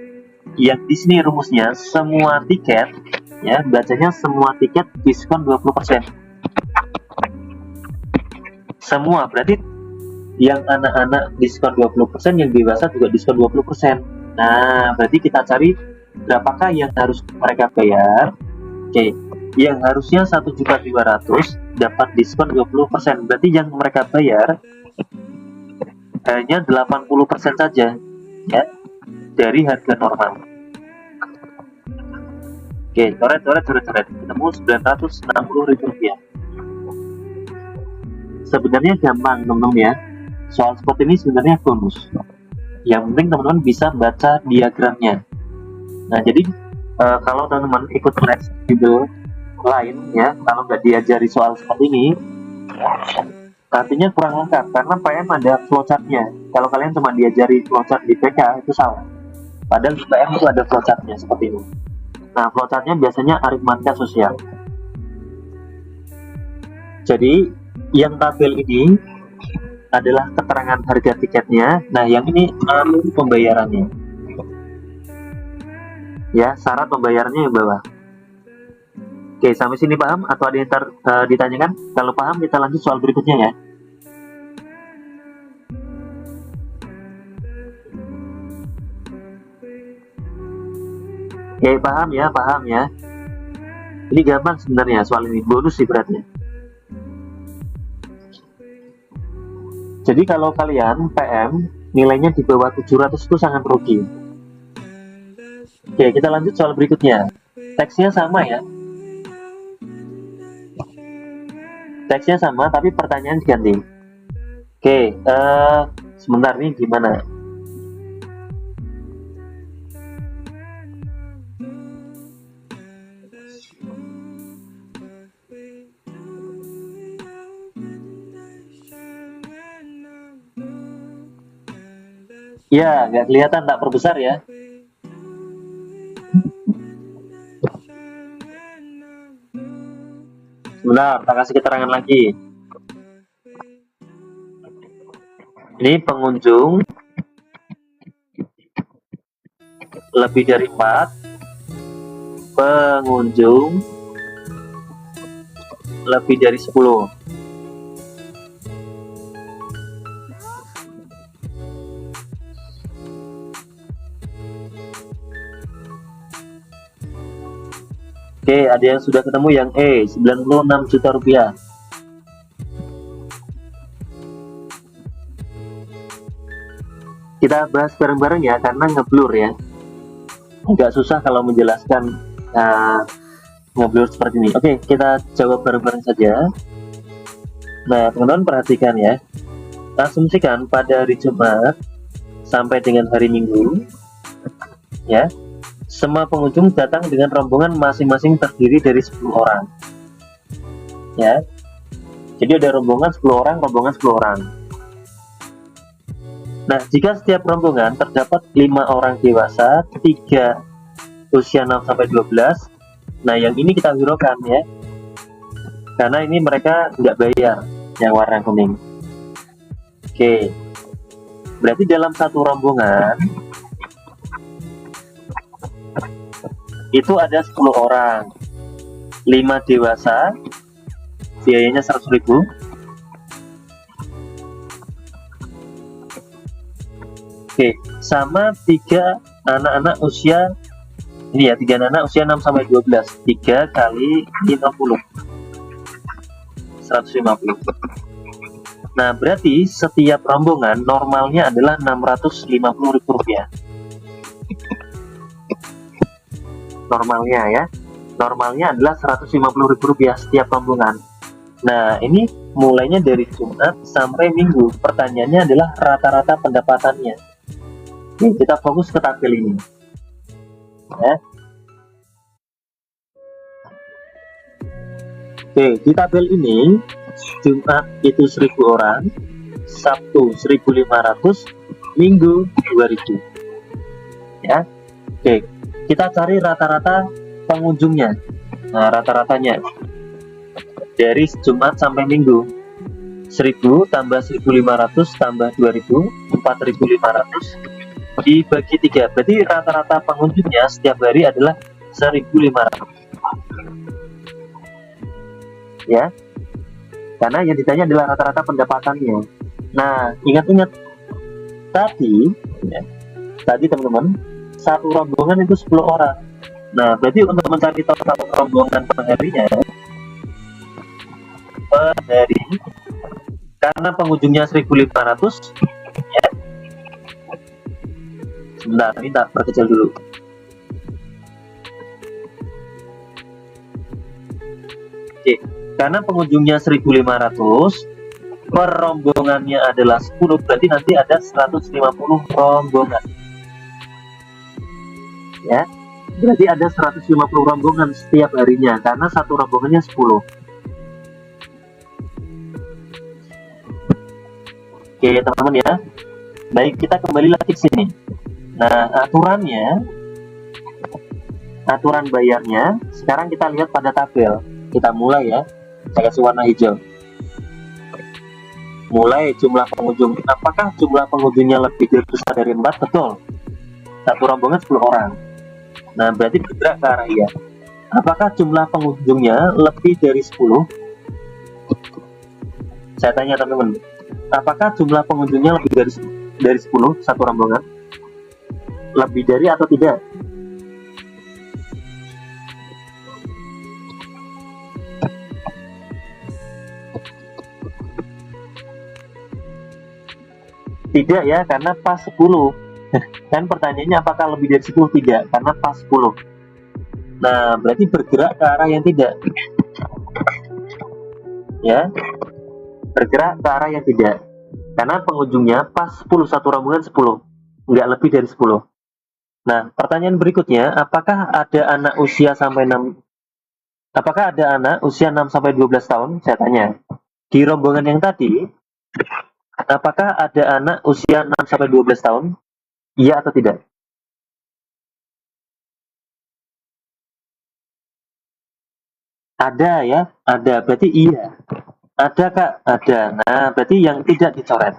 yang di sini rumusnya semua tiket, ya, bacanya semua tiket diskon 20%. Semua, berarti yang anak-anak diskon 20%, yang dewasa juga diskon 20%. Nah, berarti kita cari berapakah yang harus mereka bayar. Oke, yang harusnya 1.200.000 dapat diskon 20%. Berarti yang mereka bayar hanya 80% saja, ya, dari harga normal. Oke, coret, ketemu Rp960.000. Sebenarnya gampang, teman-teman, ya. Soal seperti ini sebenarnya bonus. Yang penting teman-teman bisa baca diagramnya. Nah, jadi kalau teman-teman ikut les video lain, ya, kalau nggak diajari soal seperti ini, artinya kurang lengkap, karena PM ada flowchartnya. Kalau kalian cuma diajari flowchart di PK, itu salah. Padahal di PM itu ada flowchartnya seperti ini. Nah, flowchartnya biasanya aritmatika sosial. Jadi, yang tabel ini adalah keterangan harga tiketnya. Nah, yang ini alur pembayarannya. Ya, syarat pembayarannya yang bawah. Oke, sampai sini paham? Atau ada yang ditanyakan? Kalau paham, kita lanjut soal berikutnya, ya. Oke, paham ya. Ini gampang sebenarnya soal ini, bonus sih beratnya. Jadi kalau kalian PM nilainya di bawah 700 itu sangat rugi. Oke, kita lanjut soal berikutnya. Teksnya sama, ya. Teksnya sama, tapi pertanyaan diganti. Oke, sebentar nih gimana? Ya, nggak kelihatan, tak perbesar ya. Sebentar, tak kasih keterangan lagi. Ini pengunjung lebih dari 4, pengunjung lebih dari 10. Oke, ada yang sudah ketemu yang E, 96 juta rupiah. Kita bahas bareng-bareng ya, karena ngeblur ya. Agak susah kalau menjelaskan ngeblur seperti ini. Oke, kita jawab bareng-bareng saja. Nah, teman-teman perhatikan ya. Asumsikan pada hari Jumat sampai dengan hari Minggu, ya, semua pengunjung datang dengan rombongan masing-masing terdiri dari 10 orang. Ya. Jadi ada rombongan 10 orang, rombongan 10 orang. Nah, jika setiap rombongan terdapat 5 orang dewasa, 3 usia 6 sampai 12. Nah, yang ini kita hiraukan ya. Karena ini mereka nggak bayar yang warna kuning. Oke. Berarti dalam satu rombongan itu ada 10 orang, 5 dewasa, biayanya 100.000. Oke, sama 3 anak-anak usia, ini ya, 3 anak usia 6 sampai 12, 3 kali 50, 150. Nah, berarti setiap rombongan normalnya adalah Rp650.000. Normalnya ya. Normalnya adalah Rp150.000 setiap rombongan. Nah, ini mulainya dari Jumat sampai Minggu. Pertanyaannya adalah rata-rata pendapatannya. Oke, kita fokus ke tabel ini. Ya. Oke, di tabel ini Jumat itu 1.000 orang, Sabtu 1.500, Minggu 2.000. Ya. Oke, kita cari rata-rata pengunjungnya. Nah, rata-ratanya dari Jumat sampai Minggu 1.000 tambah 1.500 tambah 2.000, 4.500 dibagi 3. Berarti rata-rata pengunjungnya setiap hari adalah 1.500. Ya, karena yang ditanya adalah rata-rata pendapatannya. Nah, ingat-ingat tadi ya, tadi teman-teman, satu rombongan itu 10 orang. Nah, berarti untuk mencari total rombongan per harinya, per hari, karena pengunjungnya 1.500, ya, sebentar, ini tak perkecil dulu. Oke, karena pengunjungnya 1.500, per rombongannya adalah 10, berarti nanti ada 150 rombongan. Ya, berarti ada 150 rombongan setiap harinya, karena satu rombongannya 10. Oke, teman-teman ya. Baik, kita kembali lagi ke sini. Nah, aturan bayarnya, sekarang kita lihat pada tabel. Kita mulai ya, saya kasih warna hijau. Mulai jumlah pengunjung. Apakah jumlah pengunjungnya lebih besar dari 4? Betul. Satu rombongan 10 orang. Nah, berarti bergerak ke arah iya. Apakah jumlah pengunjungnya lebih dari 10? Saya tanya teman-teman, apakah jumlah pengunjungnya lebih dari 10 satu rombongan? Lebih dari atau tidak? Tidak ya, karena pas 10. Kan pertanyaannya apakah lebih dari 10? Tidak, karena pas 10. Nah, berarti bergerak ke arah yang tidak. Ya, bergerak ke arah yang tidak. Karena pengunjungnya pas 10, satu rombongan 10. Nggak lebih dari 10. Nah, pertanyaan berikutnya, apakah ada anak usia sampai 6 apakah ada anak usia 6 sampai 12 tahun? Saya tanya. Di rombongan yang tadi, apakah ada anak usia 6 sampai 12 tahun? Iya atau tidak? Ada ya, ada. Berarti iya. Ada Kak, ada. Nah, berarti yang tidak dicoret.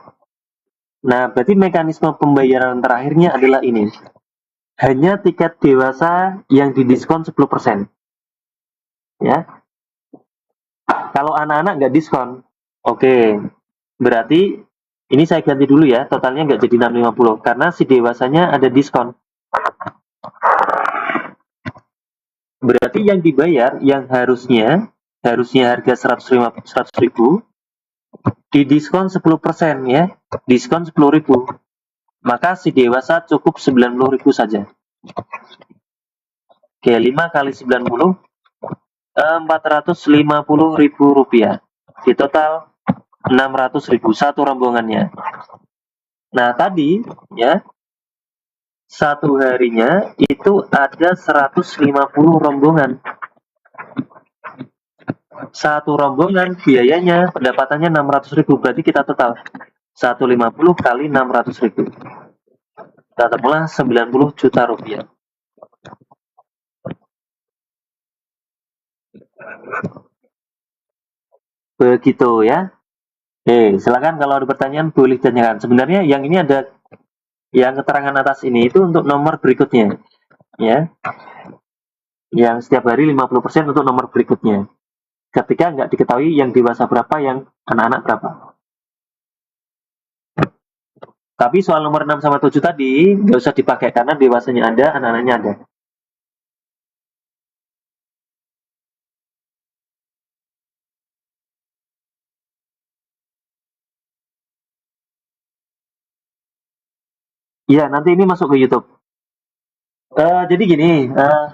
Nah, berarti mekanisme pembayaran terakhirnya adalah ini. Hanya tiket dewasa yang didiskon 10%. Ya. Kalau anak-anak nggak diskon. Oke. Berarti ini saya ganti dulu ya, totalnya nggak jadi 650 karena si dewasanya ada diskon. Berarti yang dibayar yang harusnya harga 100.000 didiskon 10% ya, diskon 10.000. Maka si dewasa cukup 90.000 saja. Oke, 5 kali 90 Rp450.000. Di total 600.000 satu rombongannya. Nah, tadi ya, satu harinya itu ada 150 rombongan. Satu rombongan biayanya pendapatannya 600.000, berarti kita total 150 kali 600.000. Kita temulah 90 juta rupiah. Begitu ya. Silakan kalau ada pertanyaan boleh tanyakan. Sebenarnya yang ini ada yang keterangan atas ini itu untuk nomor berikutnya ya. Yang setiap hari 50% untuk nomor berikutnya. Ketika nggak diketahui yang dewasa berapa, yang anak-anak berapa. Tapi soal nomor 6 sama 7 tadi nggak usah dipakai karena dewasanya ada, anak-anaknya ada. Iya, nanti ini masuk ke YouTube. Jadi gini,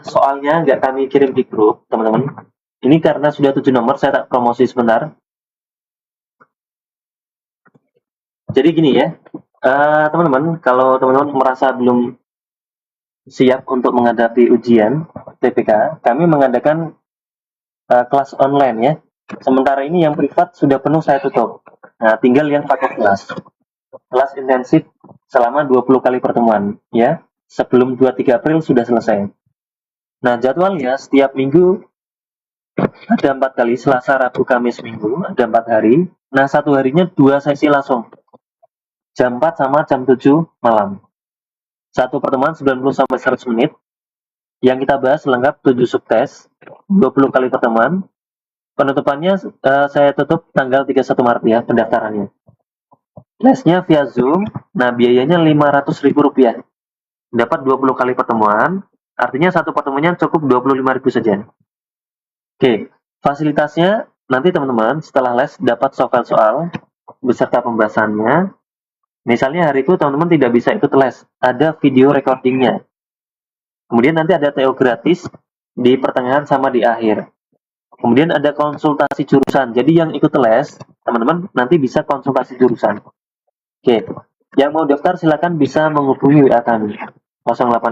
soalnya nggak kami kirim di grup, teman-teman. Ini karena sudah 7 nomor, saya tak promosi sebentar. Jadi gini ya, teman-teman, kalau teman-teman merasa belum siap untuk menghadapi ujian TPK, kami mengadakan kelas online ya. Sementara ini yang privat sudah penuh saya tutup. Nah, tinggal yang pakai kelas. Kelas intensif selama 20 kali pertemuan ya. Sebelum 23 April sudah selesai. Nah, jadwalnya setiap minggu ada 4 kali, Selasa, Rabu, Kamis, Minggu, ada 4 hari. Nah, satu harinya 2 sesi langsung. Jam 4 sama jam 7 malam. Satu pertemuan 90 sampai 100 menit. Yang kita bahas lengkap 7 subtes, 20 kali pertemuan. Penutupannya saya tutup tanggal 31 Maret ya pendaftarannya. Lesnya via Zoom. Nah, biayanya Rp500.000. Dapat 20 kali pertemuan. Artinya satu pertemuannya cukup Rp25.000 saja. Oke, fasilitasnya nanti teman-teman setelah les dapat soal beserta pembahasannya. Misalnya hari itu teman-teman tidak bisa ikut les, ada video recordingnya. Kemudian nanti ada TO gratis di pertengahan sama di akhir. Kemudian ada konsultasi jurusan. Jadi yang ikut les, teman-teman nanti bisa konsultasi jurusan. Oke, yang mau daftar silakan bisa menghubungi WA kami 085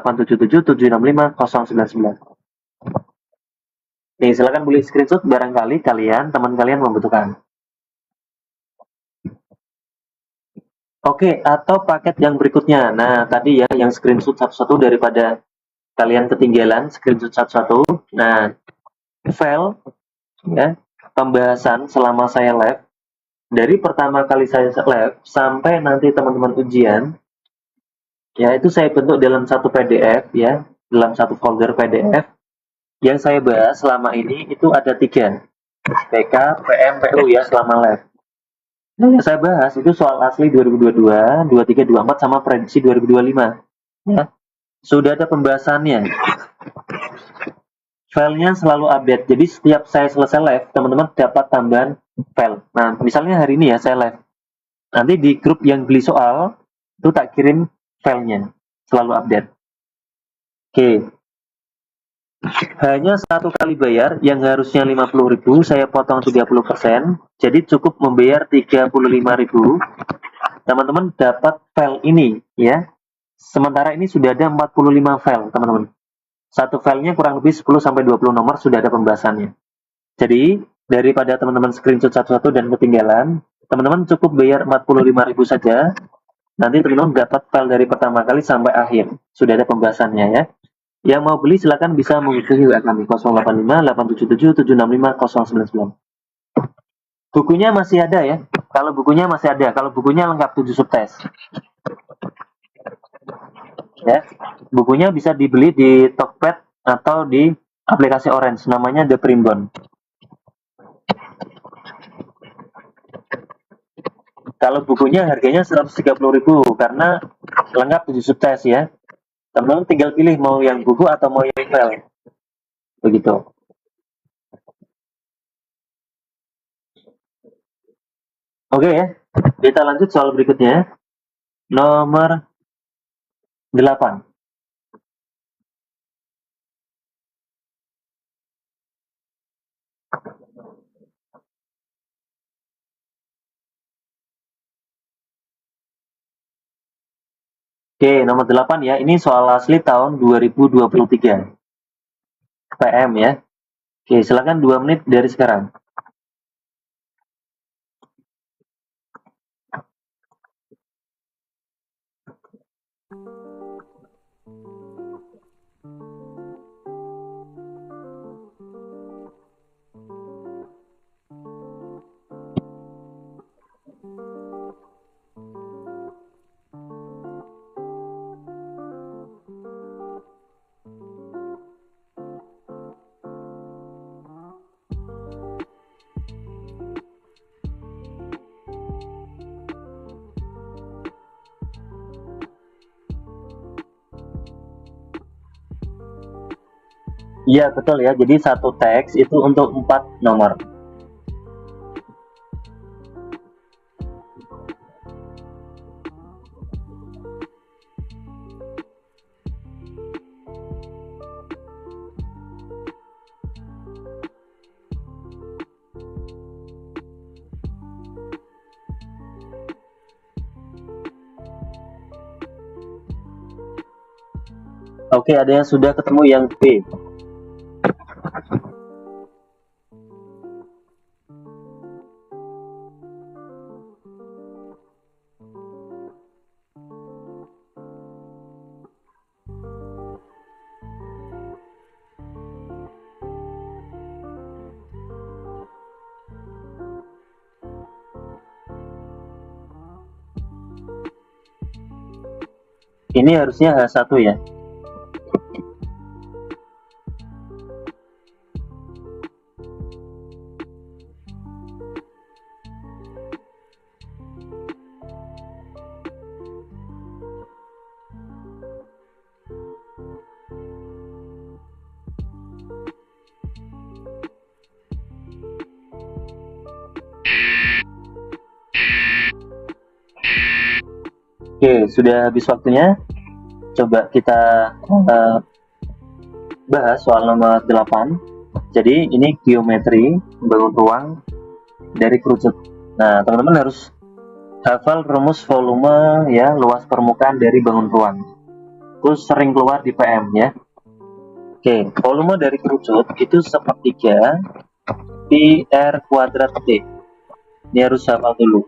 877 765 099. Nih, silakan boleh screenshot barangkali teman kalian membutuhkan. Oke, atau paket yang berikutnya. Nah, tadi ya yang screenshot satu-satu daripada kalian ketinggalan screenshot satu-satu. Nah, file ya, pembahasan selama saya live dari pertama kali saya live sampai nanti teman-teman ujian ya itu saya bentuk dalam satu PDF ya, dalam satu folder PDF. Yang saya bahas selama ini itu ada 3, PK, PM, PU ya selama live. Nah, yang saya bahas itu soal asli 2022, 23, 24 sama prediksi 2025. Ya. Sudah ada pembahasannya. Filenya selalu update. Jadi setiap saya selesai live, teman-teman dapat tambahan file. Nah, misalnya hari ini ya saya live. Nanti di grup yang beli soal itu tak kirim filenya. Selalu update. Oke. Hanya satu kali bayar yang harusnya 50.000 saya potong 30%, jadi cukup membayar 35.000. Teman-teman dapat file ini ya. Sementara ini sudah ada 45 file, teman-teman. Satu filenya kurang lebih 10 sampai 20 nomor sudah ada pembahasannya. Jadi, daripada teman-teman screenshot satu-satu dan ketinggalan, teman-teman cukup bayar 45.000 saja. Nanti teman-teman dapat file dari pertama kali sampai akhir. Sudah ada pembahasannya ya. Yang mau beli silakan bisa menghubungi WA kami 085 877 765 099. Bukunya masih ada ya. Kalau bukunya masih ada, kalau bukunya lengkap 7 subtes. Ya. Bukunya bisa dibeli di Tokped atau di aplikasi Orange, namanya The Primbon. Kalau bukunya harganya 130.000 karena lengkap 7 subtes ya. Teman-teman tinggal pilih mau yang buku atau mau yang file. Begitu. Oke ya. Kita lanjut soal berikutnya. Nomor 8. Oke, nomor 8 ya. Ini soal asli tahun 2023. PM ya. Oke, silakan 2 menit dari sekarang. Iya, betul ya. Jadi satu teks itu untuk 4 nomor. Oke, ada yang sudah ketemu yang B. Ini harusnya H1 ya. Oke, sudah habis waktunya. Coba kita bahas soal nomor 8. Jadi ini geometri membangun ruang dari kerucut. Nah, teman-teman harus hafal rumus volume ya, luas permukaan dari bangun ruang. Itu sering keluar di PM ya. Oke, volume dari kerucut itu sepertiga pi r kuadrat T. Ini harus hafal dulu.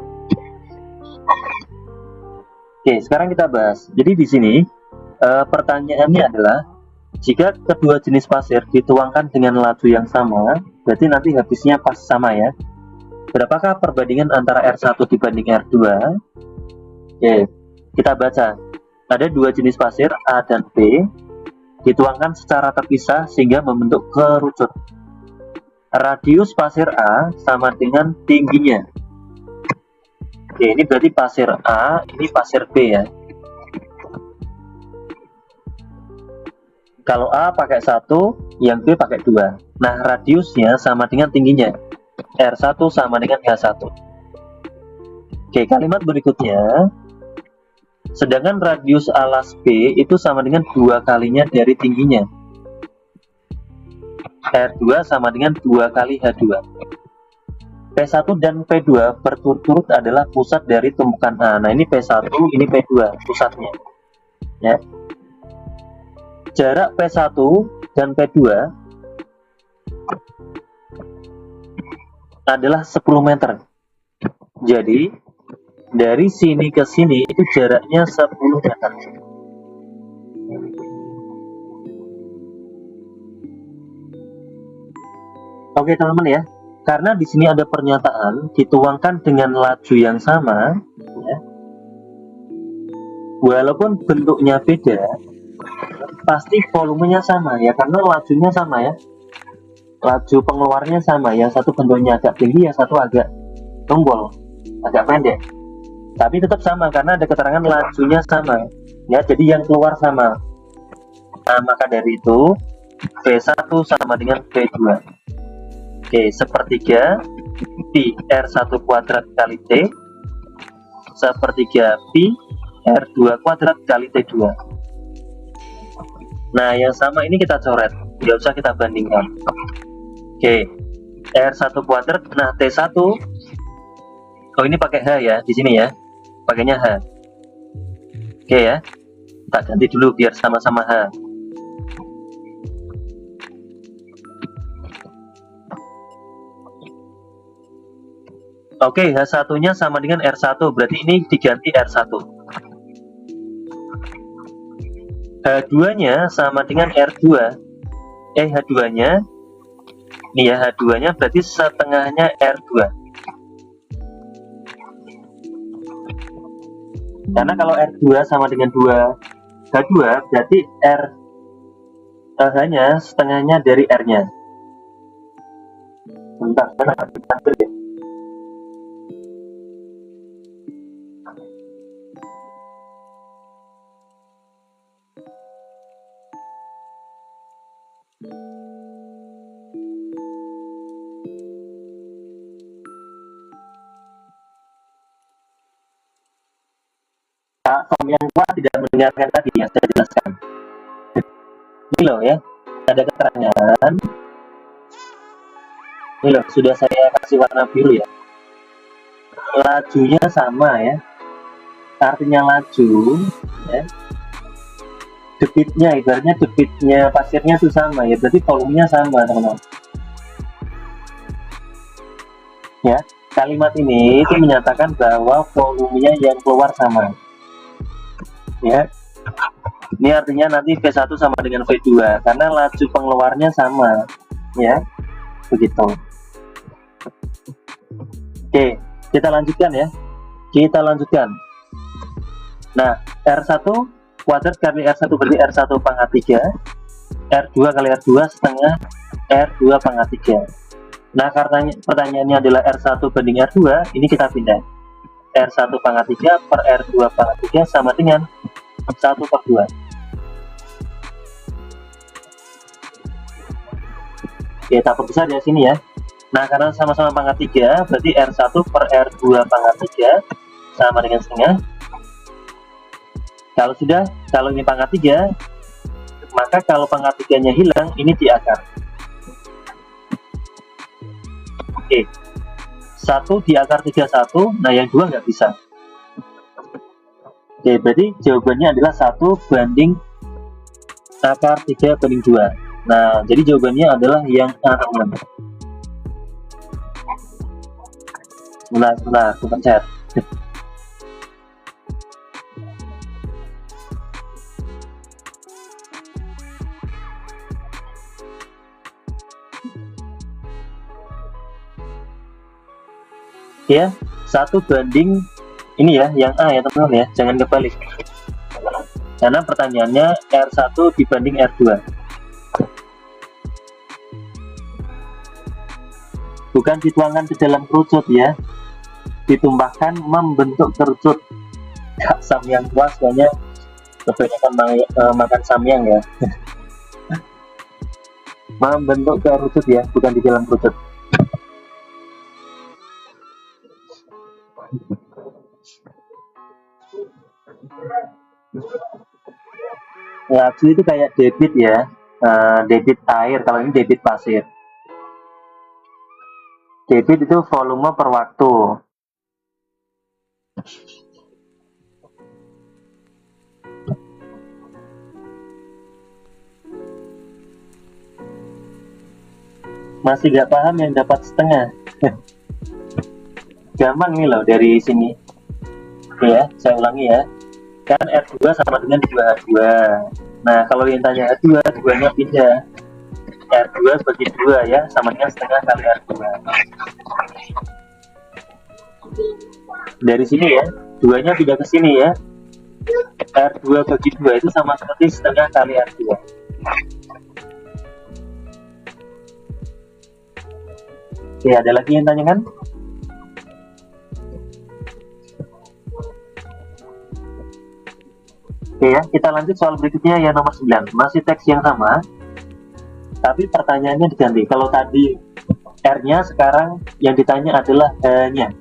Oke, sekarang kita bahas. Jadi di sini pertanyaannya adalah jika kedua jenis pasir dituangkan dengan laju yang sama, berarti nanti habisnya pas sama ya. Berapakah perbandingan antara R1 dibanding R2? Oke, kita baca. Ada dua jenis pasir A dan B dituangkan secara terpisah sehingga membentuk kerucut. Radius pasir A sama dengan tingginya. Oke, ini berarti pasir A, ini pasir B ya. Kalau A pakai 1, yang B pakai 2. Nah, radiusnya sama dengan tingginya. R1 sama dengan H1. Oke, kalimat berikutnya. Sedangkan radius alas B itu sama dengan 2 kalinya dari tingginya. R2 sama dengan 2 kali H2. P1 dan P2 berturut-turut adalah pusat dari tumpukan A. Nah, ini P1, ini P2 pusatnya. Ya. Jarak P1 dan P2 adalah 10 meter. Jadi, dari sini ke sini itu jaraknya 10 meter. Oke, teman-teman ya. Karena di sini ada pernyataan dituangkan dengan laju yang sama, ya. Walaupun bentuknya beda, pasti volumenya sama ya, karena lajunya sama ya. Laju pengeluarnya sama, yang satu bentuknya agak tinggi, yang satu agak tumpul, agak pendek. Tapi tetap sama karena ada keterangan lajunya sama, ya. Jadi yang keluar sama. Nah, maka dari itu V1 sama dengan V2. Oke, sepertiga pi R1 kuadrat kali T sepertiga pi R2 kuadrat kali T2. Nah, yang sama ini kita coret, nggak usah kita bandingkan. Oke, R1 kuadrat, nah T1, oh ini pakai H ya, di sini ya, pakainya H. Oke ya, kita ganti dulu biar sama-sama H. Oke, H1-nya sama dengan R1, berarti ini diganti R1. H2-nya sama dengan R2. H2-nya, ini ya, H2-nya berarti setengahnya R2. Karena kalau R2 sama dengan 2 H2, berarti H-nya setengahnya dari R-nya. Bentar, bentar. Yang kuat tidak mendengarkan tadi yang saya jelaskan. Ini loh ya, ada keterangan. Ini loh, sudah saya kasih warna biru ya. Lajunya sama ya. Artinya laju ya, debitnya, ibaratnya debitnya pasirnya itu sama ya, berarti volumenya sama teman-teman ya. Kalimat ini itu menyatakan bahwa volumenya yang keluar sama ya. Ini artinya nanti V1 sama dengan V2 karena laju pengeluarnya sama ya, begitu. Oke, kita lanjutkan ya. Kita lanjutkan. Nah, R1 kuadrat kali R1 berarti R1 pangkat 3, R2 kali R2 setengah R2 pangkat 3. Nah, karena pertanyaannya adalah R1 banding R2, ini kita pindah. R1 pangkat 3 per R2 pangkat 3 sama dengan 1/2. Kita perbesar di sini ya. Nah, karena sama-sama pangkat 3, berarti R1 per R2 pangkat 3 sama dengan setengah. Kalau ini pangkat 3, maka kalau pangkat 3-nya hilang, ini di akar. Oke. 1 di akar 31, nah yang 2 nggak bisa. Oke, berarti jawabannya adalah 1 banding akar 3 banding 2. Nah, jadi jawabannya adalah yang A. Sebentar, aku pencet. Ya, 1 banding ini ya, yang A ya teman-teman ya, jangan kebalik. Karena pertanyaannya R1 dibanding R2. Bukan dituangkan ke dalam kerucut ya, ditumpahkan membentuk kerucut. Samyang puas banyak kebanyakan makan samyang ya. Membentuk kerucut ya, bukan di dalam kerucut. Laju itu kayak debit ya, debit air, kalau ini debit pasir. Debit itu volume per waktu. Masih gak paham yang dapat setengah? Gampang nih loh dari sini. Oke ya, saya ulangi ya. Kan R2 sama dengan 2H2. Nah, kalau yang tanya R2, 2-nya pindah. R2 bagi 2 ya, sama dengan setengah kali R2. Dari sini ya, 2-nya pindah ke sini ya. R2 bagi 2 itu sama seperti setengah kali R2. Oke, ada lagi yang tanyakan? Oke ya, kita lanjut soal berikutnya yang nomor 9. Masih teks yang sama, tapi pertanyaannya diganti. Kalau tadi R-nya, sekarang yang ditanya adalah H-nya.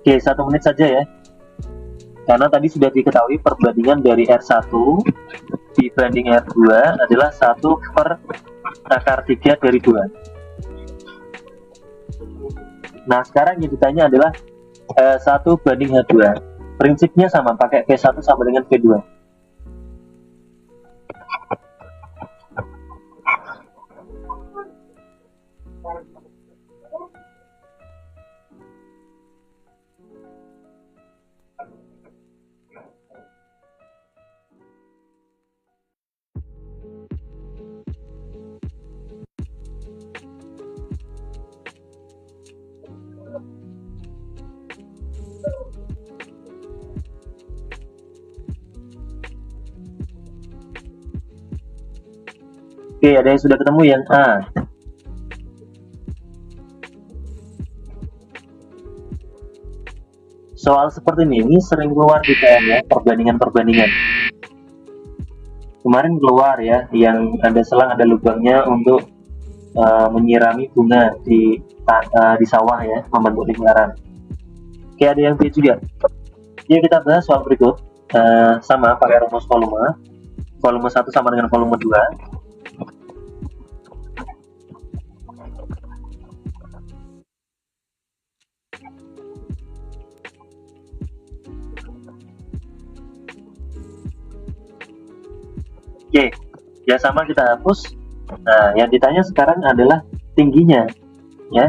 Oke, 1 menit saja ya. Karena tadi sudah diketahui perbandingan dari R1 dibanding R2 adalah 1 per akar 3 dari 2. Nah, sekarang yang ditanya adalah 1 banding H2. Prinsipnya sama, pakai V1 sama dengan V2. Oke, ada yang sudah ketemu yang A. Soal seperti ini sering keluar di PM ya, perbandingan-perbandingan. Kemarin keluar ya, yang ada selang, ada lubangnya untuk menyirami bunga di sawah ya, membentuk lingkaran. Oke, ada yang B juga. Yuk kita bahas soal berikut. Sama, pakai rumus volume. Volume 1 sama dengan volume 2. Oke, ya sama kita hapus. Nah, yang ditanya sekarang adalah tingginya, ya.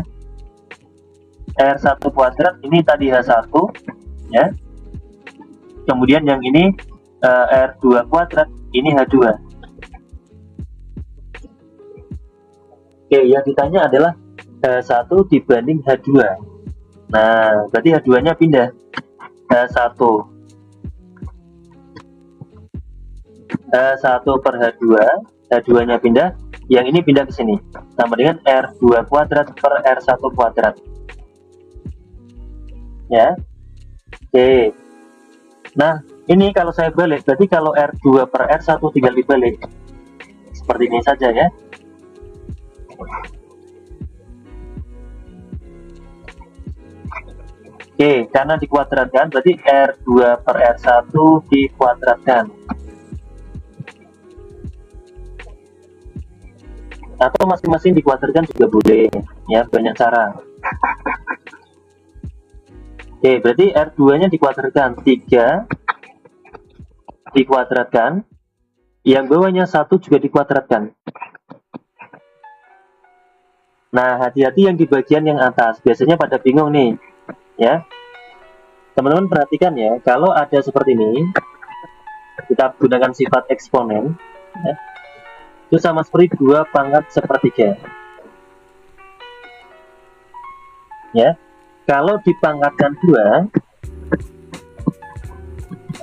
R1 kuadrat ini tadi H1, ya. Kemudian yang ini R2 kuadrat, ini H2. Oke, yang ditanya adalah H1 dibanding H2. Nah, berarti H2-nya pindah. H1 per H2, H2-nya pindah, yang ini pindah ke sini, sama dengan R2 kuadrat per R1 kuadrat. Ya, oke. Nah, ini kalau saya balik, berarti kalau R2 per R1 tinggal dibalik. Seperti ini saja ya. Oke, karena dikuadratkan, berarti R2 per R1 dikuadratkan. Atau masing-masing dikuadratkan juga boleh, ya, banyak cara. Oke, berarti R2-nya dikuadratkan, 3 dikuadratkan, yang bawahnya 1 juga dikuadratkan. Nah, hati-hati yang di bagian yang atas, biasanya pada bingung nih, ya. Teman-teman perhatikan ya, kalau ada seperti ini, kita gunakan sifat eksponen, ya, itu sama seperti 2 pangkat sepertiga. Ya, kalau dipangkatkan 2,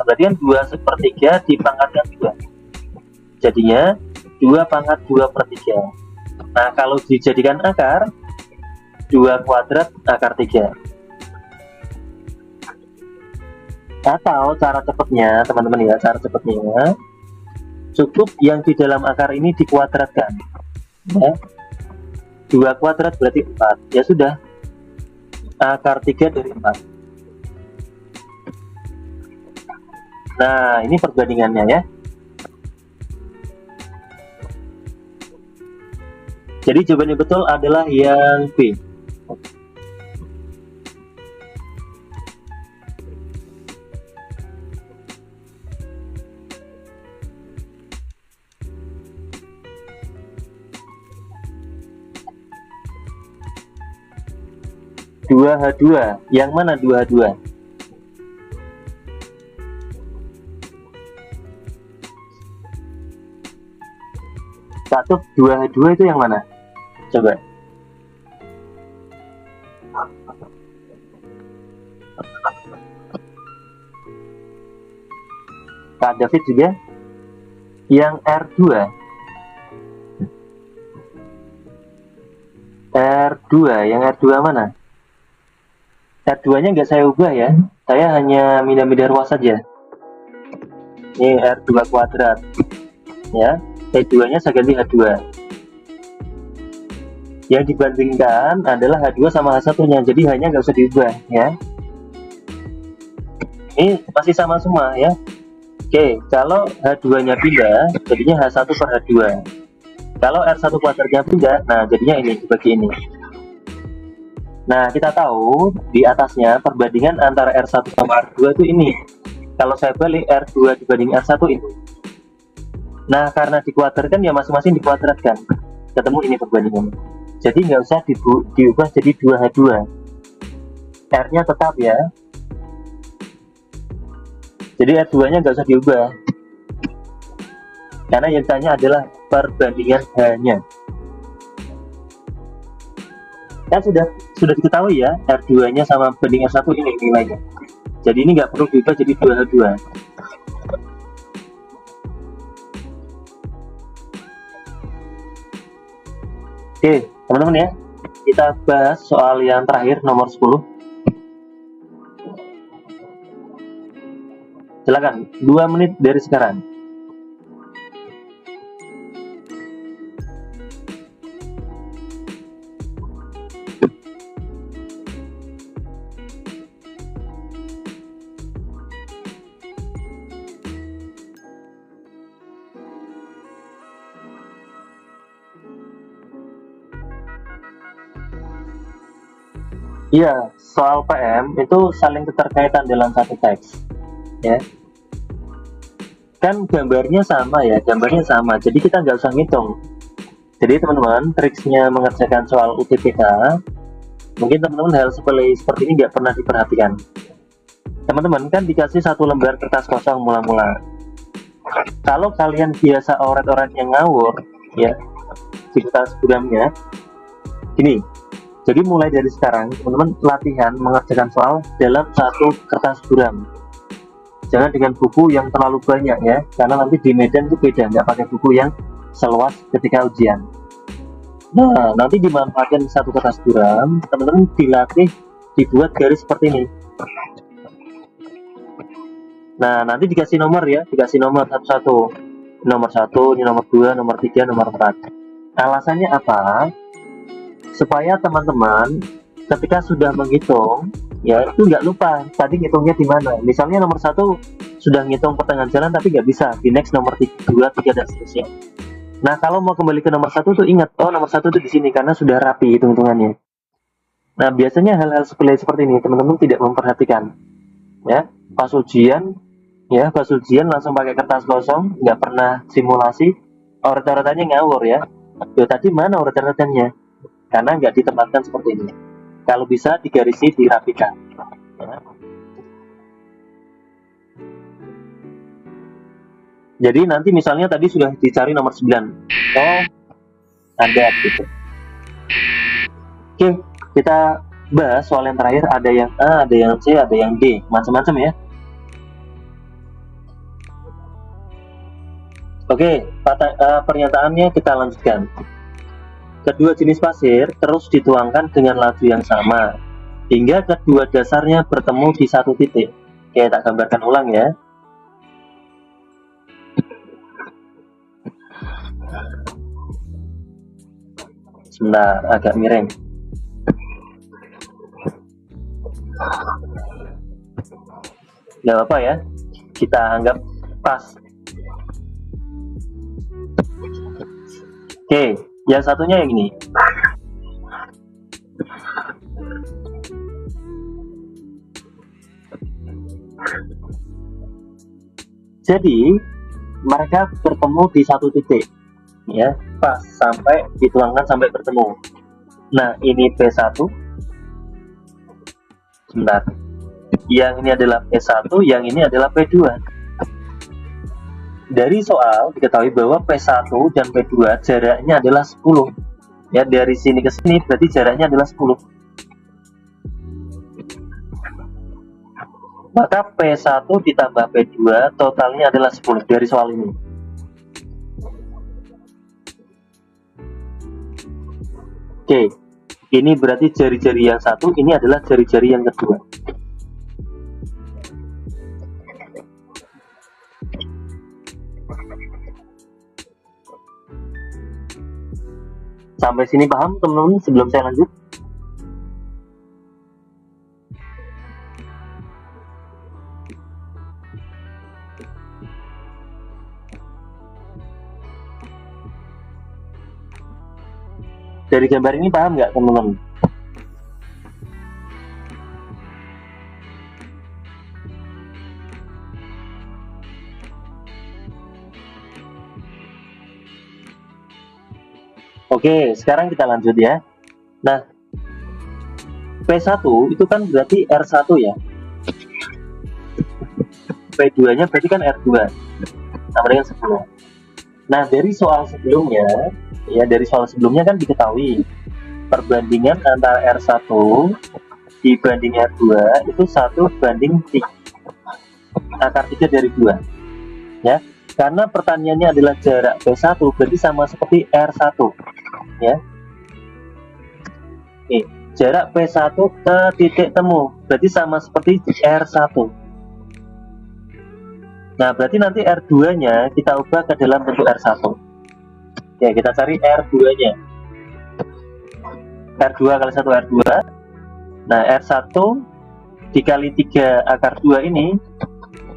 berarti kan 2 sepertiga dipangkatkan 2. Jadinya 2 pangkat 2 per 3. Nah, kalau dijadikan akar, 2 kuadrat akar 3. Atau cara cepatnya, teman-teman ya, cara cepatnya, cukup yang di dalam akar ini dikuadratkan. Ya. 2 kuadrat berarti 4. Ya sudah, akar 3 dari 4. Nah, ini perbandingannya ya. Jadi jawaban yang betul adalah yang B. Dua H2, yang mana 2H2? Satu 2H2 itu yang mana? Coba. Kak David juga. Yang R2. R2, yang R2 mana? R2-nya nggak saya ubah ya. Saya hanya pindah-pindah ruas saja. Ini R2 kuadrat. Ya, H2-nya saya ganti H2. Yang dibandingkan adalah H2 sama H1-nya, jadi hanya nggak usah diubah ya. Ini masih sama semua ya. Oke, kalau H2-nya pindah, jadinya H1 per H2. Kalau R1 kuadratnya pindah, nah jadinya ini dibagi ini. Nah, kita tahu di atasnya perbandingan antara R1 sama R2 itu ini. Kalau saya balik R2 dibanding R1 ini. Nah, karena dikuadratkan ya masing-masing dikuadratkan. Ketemu ini perbandingannya. Jadi nggak usah diubah jadi 2H2. R-nya tetap ya. Jadi R2-nya nggak usah diubah. Karena yang ditanya adalah perbandingan H-nya. Kan sudah diketahui ya, R2-nya sama banding R1 ini nilainya. Jadi ini nggak perlu diubah jadi 2H2. Oke, teman-teman ya, kita bahas soal yang terakhir, nomor 10. Silakan, 2 menit dari sekarang. Iya, soal PM itu saling keterkaitan dalam satu teks. Ya. kan gambarnya sama ya, gambarnya sama, jadi kita nggak usah ngitung. Jadi teman-teman, triksnya mengerjakan soal UTBK, mungkin teman-teman hal sepele seperti ini nggak pernah diperhatikan. Teman-teman kan dikasih satu lembar kertas kosong mula-mula. Kalau kalian biasa oret-oret yang ngawur, ya, di kertas buramnya, gini. Jadi mulai dari sekarang, teman-teman latihan mengerjakan soal dalam satu kertas buram. Jangan dengan buku yang terlalu banyak ya, karena nanti di medan itu beda, nggak pakai buku yang seluas ketika ujian. Nah, nanti dimanfaatkan satu kertas buram, teman-teman dilatih dibuat garis seperti ini. Nah, nanti dikasih nomor ya, dikasih nomor satu-satu. Nomor 1, ini nomor 2, nomor 3, nomor 4. Alasannya apa? Supaya teman-teman ketika sudah menghitung, ya itu nggak lupa tadi ngitungnya di mana. Misalnya nomor 1 sudah ngitung pertengahan jalan tapi nggak bisa, di next nomor 2, 3 dan seterusnya. Nah, kalau mau kembali ke nomor 1 tuh ingat, oh nomor 1 tuh di sini karena sudah rapi hitung-hitungannya. Nah, biasanya hal-hal sepele seperti ini teman-teman tidak memperhatikan. Ya, pas ujian langsung pakai kertas kosong, nggak pernah simulasi, oret-oretannya ngawur ya. Yo, tadi mana oret-oretannya? Karena nggak ditempatkan seperti ini. Kalau bisa digarisi, dirapikan. Ya. Jadi nanti misalnya tadi sudah dicari nomor 9. Oh, ada gitu. Oke, kita bahas soal yang terakhir. Ada yang A, ada yang C, ada yang D. Macam-macam ya. Oke, pernyataannya kita lanjutkan. Kedua jenis pasir terus dituangkan dengan laju yang sama hingga kedua dasarnya bertemu di satu titik. Oke, tak gambarkan ulang ya. Sebentar, agak miring. Gak apa-apa ya, kita anggap pas. Oke, yang satunya yang ini. Jadi mereka bertemu di satu titik, ya, pas sampai dituangkan sampai bertemu. Nah, ini P1. Sebentar. Yang ini adalah P1, yang ini adalah P2. Dari soal diketahui bahwa P1 dan P2 jaraknya adalah 10. Ya, dari sini ke sini berarti jaraknya adalah 10. Maka P1 ditambah P2 totalnya adalah 10 dari soal ini. Oke, ini berarti jari-jari yang satu, ini adalah jari-jari yang kedua. Sampai sini paham teman-teman sebelum saya lanjut? Dari gambar ini paham nggak teman-teman? Oke, sekarang kita lanjut ya. Nah, P1 itu kan berarti R1 ya. P2-nya berarti kan R2. Sama dengan 10. Nah, dari soal sebelumnya, ya dari soal sebelumnya kan diketahui perbandingan antara R1 dibanding R2 itu 1:3. Akar 3 dari 2. Ya. Karena pertanyaannya adalah jarak P1 berarti sama seperti R1. Ya. Oke, jarak P1 ke titik temu berarti sama seperti R1. Nah, berarti nanti R2-nya kita ubah ke dalam bentuk R1. Oke, kita cari R2-nya. R2 kali 1 R2. Nah, R1 dikali 3 akar 2 ini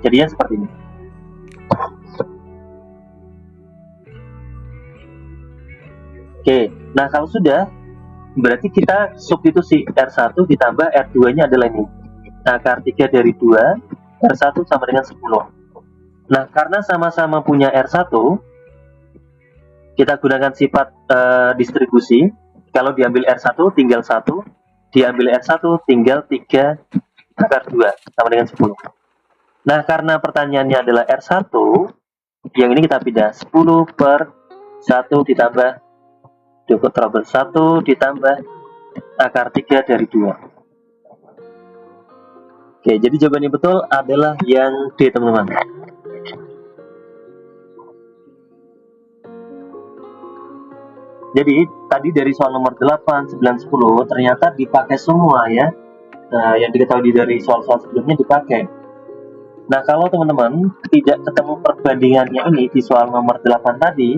jadinya seperti ini. Oke, nah kalau sudah, berarti kita substitusi R1 ditambah R2-nya adalah ini. Akar 3 dari 2, R1 sama dengan 10. Nah, karena sama-sama punya R1, kita gunakan sifat distribusi. Kalau diambil R1 tinggal 1, diambil R1 tinggal 3 akar 2 sama dengan 10. Nah, karena pertanyaannya adalah R1, yang ini kita pindah 10 per 1 ditambah trouble 1 ditambah akar 3 dari 2. Oke, jadi jawaban yang betul adalah yang D, teman-teman. Jadi tadi dari soal nomor 8, 9, 10 ternyata dipakai semua ya. Nah, yang diketahui dari soal-soal sebelumnya dipakai. Nah, kalau teman-teman tidak ketemu perbandingannya ini di soal nomor 8 tadi,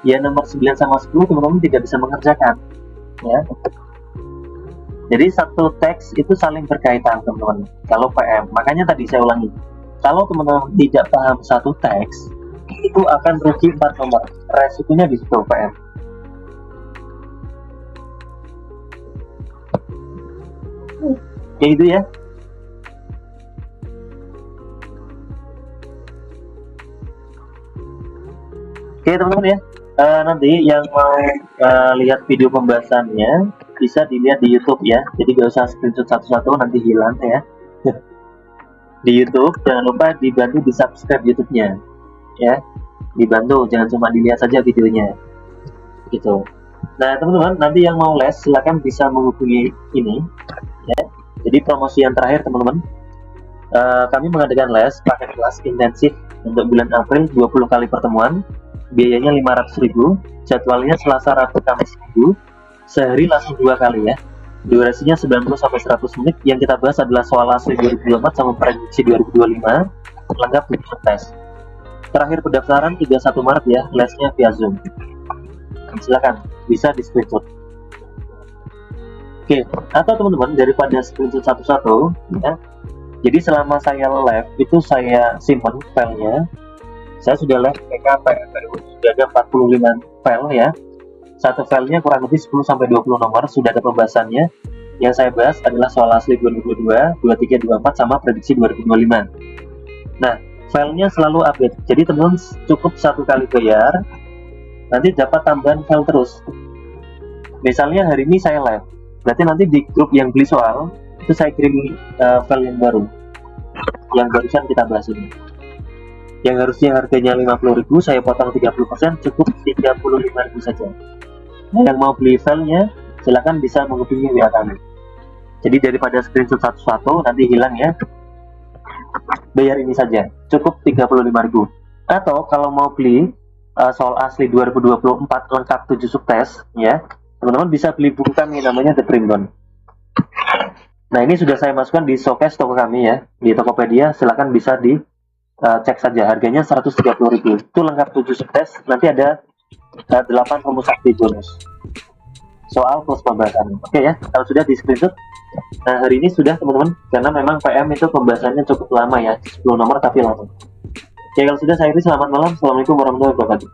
ya nomor 9 sama 10 teman-teman tidak bisa mengerjakan. Ya. Jadi satu teks itu saling berkaitan, teman-teman. Kalau PM, makanya tadi saya ulangi. Kalau teman-teman tidak paham satu teks, itu akan rugi 4 nomor. Resikonya di situ PM. Kayak gitu ya. Oke teman-teman ya, nanti yang mau lihat video pembahasannya bisa dilihat di YouTube ya. Jadi gak usah screenshot satu-satu nanti hilang ya. Di YouTube jangan lupa dibantu di subscribe YouTube-nya ya. Dibantu, jangan cuma dilihat saja videonya. Gitu. Nah teman-teman, nanti yang mau les silahkan bisa menghubungi ini ya. Jadi promosi yang terakhir teman-teman, kami mengadakan les paket kelas intensif untuk bulan April 20 kali pertemuan, biayanya 500.000, jadwalnya Selasa, Rabu, Kamis, Minggu, sehari langsung 2 kali ya. Durasinya 90-100 menit. Yang kita bahas adalah soal asli 2024 sama prediksi 2025, lengkap dengan tes. Terakhir pendaftaran 31 Maret ya, lesnya via Zoom. Silakan bisa di screenshot. Oke, atau teman-teman daripada screenshot satu-satu ya. Jadi selama saya live itu saya simpan filenya. Saya sudah live PKP, sudah ada 45 file ya. Satu filenya kurang lebih 10-20 nomor, sudah ada pembahasannya. Yang saya bahas adalah soal asli 2022, 23, 24 sama prediksi 2025. Nah, filenya selalu update. Jadi teman-teman cukup satu kali bayar, nanti dapat tambahan file terus. Misalnya hari ini saya live, berarti nanti di grup yang beli soal itu saya kirim file yang baru, yang barusan kita bahas ini. Yang harusnya harganya 50.000 saya potong 30%, cukup 35.000 saja. Nah, yang mau beli filenya silahkan bisa menghubungi WA kami. Jadi daripada screenshot satu-satu nanti hilang ya, bayar ini saja, cukup 35.000. Atau kalau mau beli soal asli 2024 lengkap 7 subtes ya, teman-teman bisa beli buku kami namanya The Primbon. Nah ini sudah saya masukkan di showcase toko kami ya, di Tokopedia. Silahkan bisa di cek saja, harganya 130.000. Itu lengkap 7 subtes, nanti ada 8 rumus aktif bonus soal plus pembahasan. Oke ya, kalau sudah di screenshot. Nah hari ini sudah teman-teman, karena memang PM itu pembahasannya cukup lama ya, 10 nomor tapi langsung. Oke, kalau sudah saya ini selamat malam. Assalamualaikum warahmatullahi wabarakatuh.